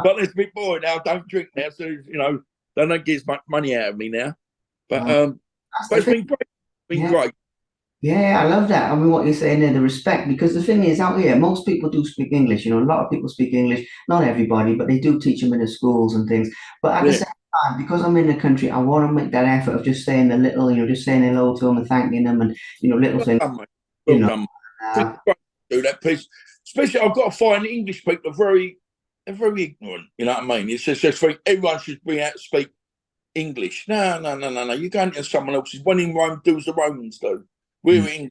But it's a bit boring now. I don't drink now. So, you know, they don't get as much money out of me now. But it's been great. Great. Yeah, I love that. I mean, what you're saying there, the respect, because the thing is, out here, most people do speak English. You know, a lot of people speak English, not everybody, but they do teach them in the schools and things. But at the same time, because I'm in the country, I want to make that effort of just saying a little, you know, just saying hello to them and thanking them and, you know, little things. Done, You know, do that piece. Especially, I've got to find English people are very ignorant. You know what I mean? It's just everyone should be able to speak English. No. You're going to someone else's. When in Rome, do as the Romans do. We're in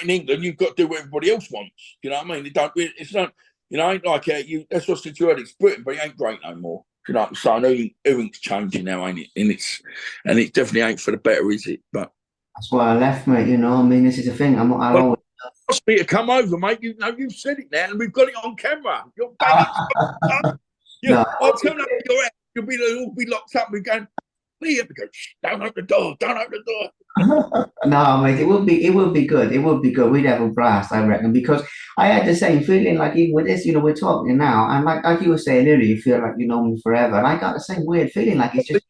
England. You've got to do what everybody else wants. You know what I mean? It's not. You know, ain't like that's what situated. It's Britain, but it ain't great no more. You know what I'm saying? Everything's changing now, ain't it? And it definitely ain't for the better, is it? But that's why I left, mate. You know, I mean, this is the thing. I always asked me to come over, mate. You know, you've said it now, and we've got it on camera. You're banging. No. I'll turn up to your house. You'll be locked up. We're going, Liam, go, don't open the door. Don't open the door. No, mate, it would be good. It would be good. We'd have a blast, I reckon, because I had the same feeling like even with this, you know, we're talking now, and like you were saying earlier, you feel like you know me forever. And I got the same weird feeling like it's just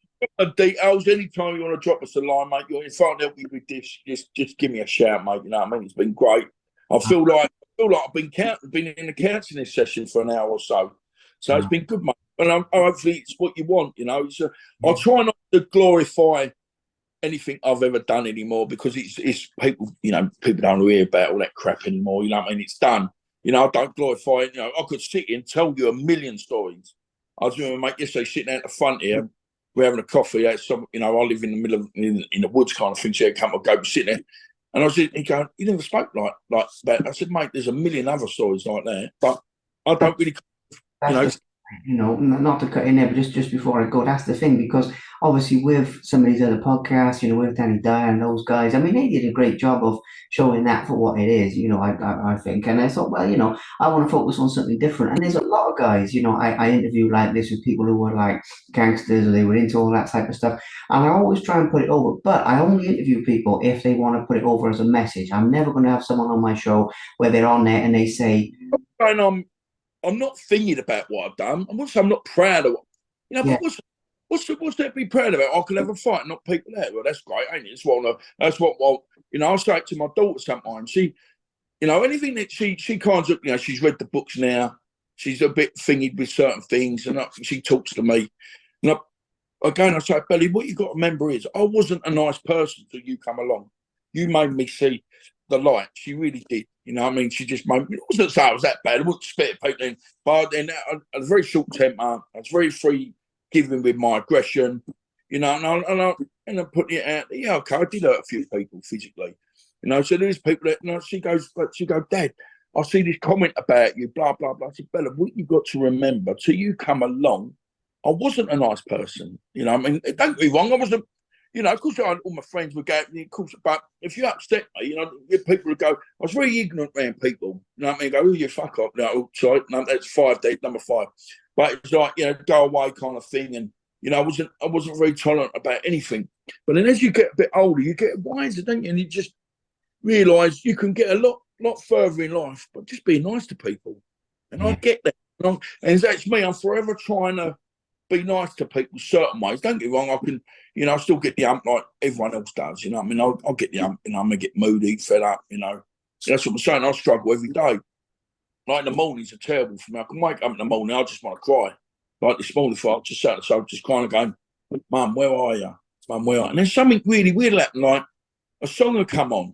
details. Anytime you want to drop us a line, mate, you're in front of me with this, just give me a shout, mate. You know what I mean? It's been great. I feel like I've been in a counselling session for an hour or so. So it's been good, mate. And hopefully it's what you want, you know. I try not to glorify anything I've ever done anymore because it's people, you know, people don't hear about all that crap anymore. You know what I mean? It's done. You know, I don't glorify it. You know, I could sit here and tell you a million stories. I was doing, mate, yesterday sitting out the front here, we're having a coffee. You know, I live in the middle of in the woods kind of thing. So I come and go sitting there. And I was he going, you never spoke like that. I said, mate, there's a million other stories like that, but I don't really, you know. You know, not to cut in there, but just before I go, that's the thing, because obviously with some of these other podcasts, you know, with Danny Dyer and those guys, I mean, they did a great job of showing that for what it is, you know, I think. And I thought, well, you know, I want to focus on something different. And there's a lot of guys, you know, I interview like this with people who were like gangsters or they were into all that type of stuff. And I always try and put it over, but I only interview people if they want to put it over as a message. I'm never going to have someone on my show where they're on there and they say, I'm not thinking about what I've done. I'm not proud of what, you know, but what's there to be proud about? I can have a fight and knock people out. Well, that's great, ain't it? Well, you know, I say it to my daughter sometimes. She, you know, anything that she kind of, you know, she's read the books now. She's a bit thingy with certain things, and she talks to me. And I say, Belly, what you got to remember is I wasn't a nice person till you come along. You made me see the light. She really did. You know what I mean? She just made me, it wasn't so I was that bad. I wouldn't spit at people in. But then I was very short temper. I was very free giving with my aggression. You know, and I put it out there. Yeah, okay, I did hurt a few people physically. You know, so there's people that, you know, she goes, Dad, I see this comment about you, blah, blah, blah. I said, Bella, what you got to remember, till you come along, I wasn't a nice person. You know, I mean, don't get me wrong, I wasn't. You know, of course, all my friends would go, of course, but if you upset me, you know, people would go, I was very ignorant around people. You know what I mean? Go, oh, you fuck up. No, sorry, no, that's number 5. But it's like, you know, go away kind of thing. And, you know, I wasn't very tolerant about anything. But then as you get a bit older, you get wiser, don't you? And you just realise you can get a lot lot further in life, but just being nice to people. And Yeah. I get that. And that's me. I'm forever trying to be nice to people certain ways. Don't get me wrong. I can, you know, I still get the ump like everyone else does. You know what I mean? I'll get the ump, you know, I'm going to get moody, fed up, you know. So that's what I'm saying. I struggle every day. Like in the mornings are terrible for me. I can wake up in the morning, I just want to cry. Like this morning, I just sat so just kind of going, Mum, where are you? Mum, where are you? And then something really weird happened, like a song will come on.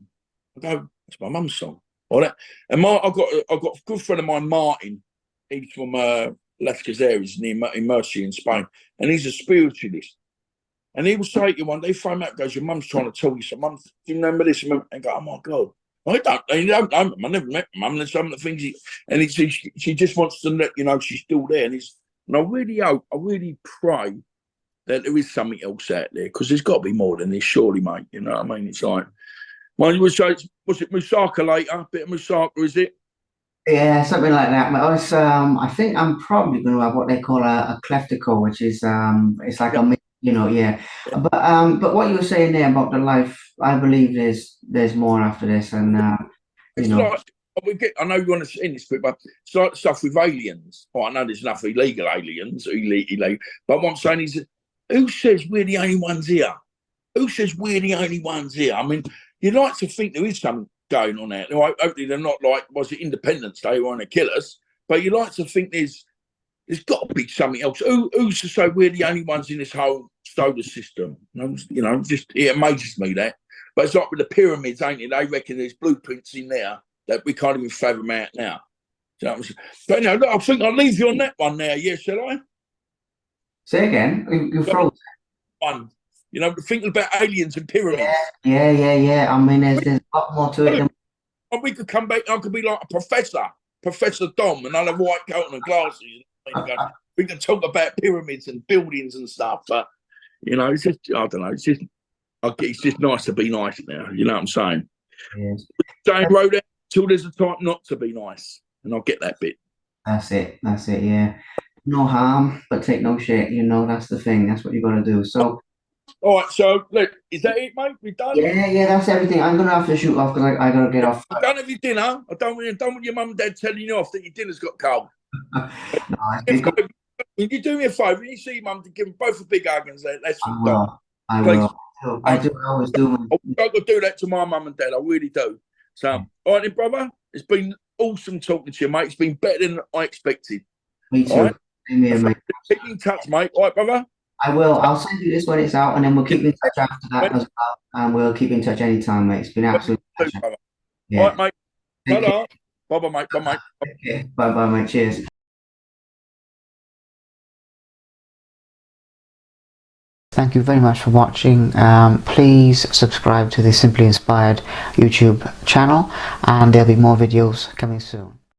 I go, it's my mum's song. All that. And I've got a good friend of mine, Martin. He's from Las Caceres near Murcia in Spain. And he's a spiritualist. And he will say to you one day, phone up, goes, your mum's trying to tell you some, Mum, do you remember this? And go, oh my God. I don't know. I never met Mum. There's some of the things she just wants to let you know she's still there. And I really hope, I really pray that there is something else out there, because there's got to be more than this, surely, mate. You know what I mean? It's like, well, you would say, was it Moussaka later? A bit of Moussaka, is it? Yeah, something like that. But I think I'm probably going to have what they call a cleftical, which is it's like Yeah. you know, yeah. But what you were saying there about the life, I believe there's more after this, and you It's know, like, I know you want to end this quick, but it's like stuff with aliens. Well, I know there's enough illegal aliens, illegal, but what I'm saying is, who says we're the only ones here? Who says we're the only ones here? I mean, you'd like to think there is something going on out there. Hopefully they're not like, was it Independence Day, want to kill us? But you like to think there's got to be something else. Who's to say we're the only ones in this whole solar system? You know, just it amazes me that. But it's like with the pyramids, ain't it? They reckon there's blueprints in there that we can't even fathom out now. You know, but you know, look, I think I'll leave you on that one now. Yeah, shall I? say again, you froze. One. You know, thinking about aliens and pyramids. Yeah. I mean, there's a lot more to it than. And we could come back. I could be like a Professor Dom, and I'll have white coat and glasses. We can talk about pyramids and buildings and stuff. But you know, it's just, I don't know. It's just nice to be nice now. You know what I'm saying? Yes. Saying road out till there's a time not to be nice, and I'll get that bit. That's it. Yeah. No harm, but take no shit. You know, that's the thing. That's what you got to do. So. All right. So look, is that it, mate? We done? Yeah, that's everything. I'm gonna have to shoot off because I gotta get off. I don't have your dinner. I don't want your mum and dad telling you off that your dinner's got cold. No, it's good. Can you do me a favour? When you see your mum, to give them both a big hug and say, "Let's I done." will. I will. I always do. I could do that to my mum and dad. I really do. So, all right, then, brother. It's been awesome talking to you, mate. It's been better than I expected. Me too. All right? Same here, mate. Keep in touch, mate. All right, brother. I will. I'll send you this when it's out, and then we'll keep in touch after that as well. And we'll keep in touch anytime, mate. It's been absolutely pleasure. Yeah. All right, mate. Bye-bye, mate. Bye, mate. Okay. Bye, mate. Cheers. Thank you very much for watching. Please subscribe to the Simply Inspired YouTube channel, and there'll be more videos coming soon.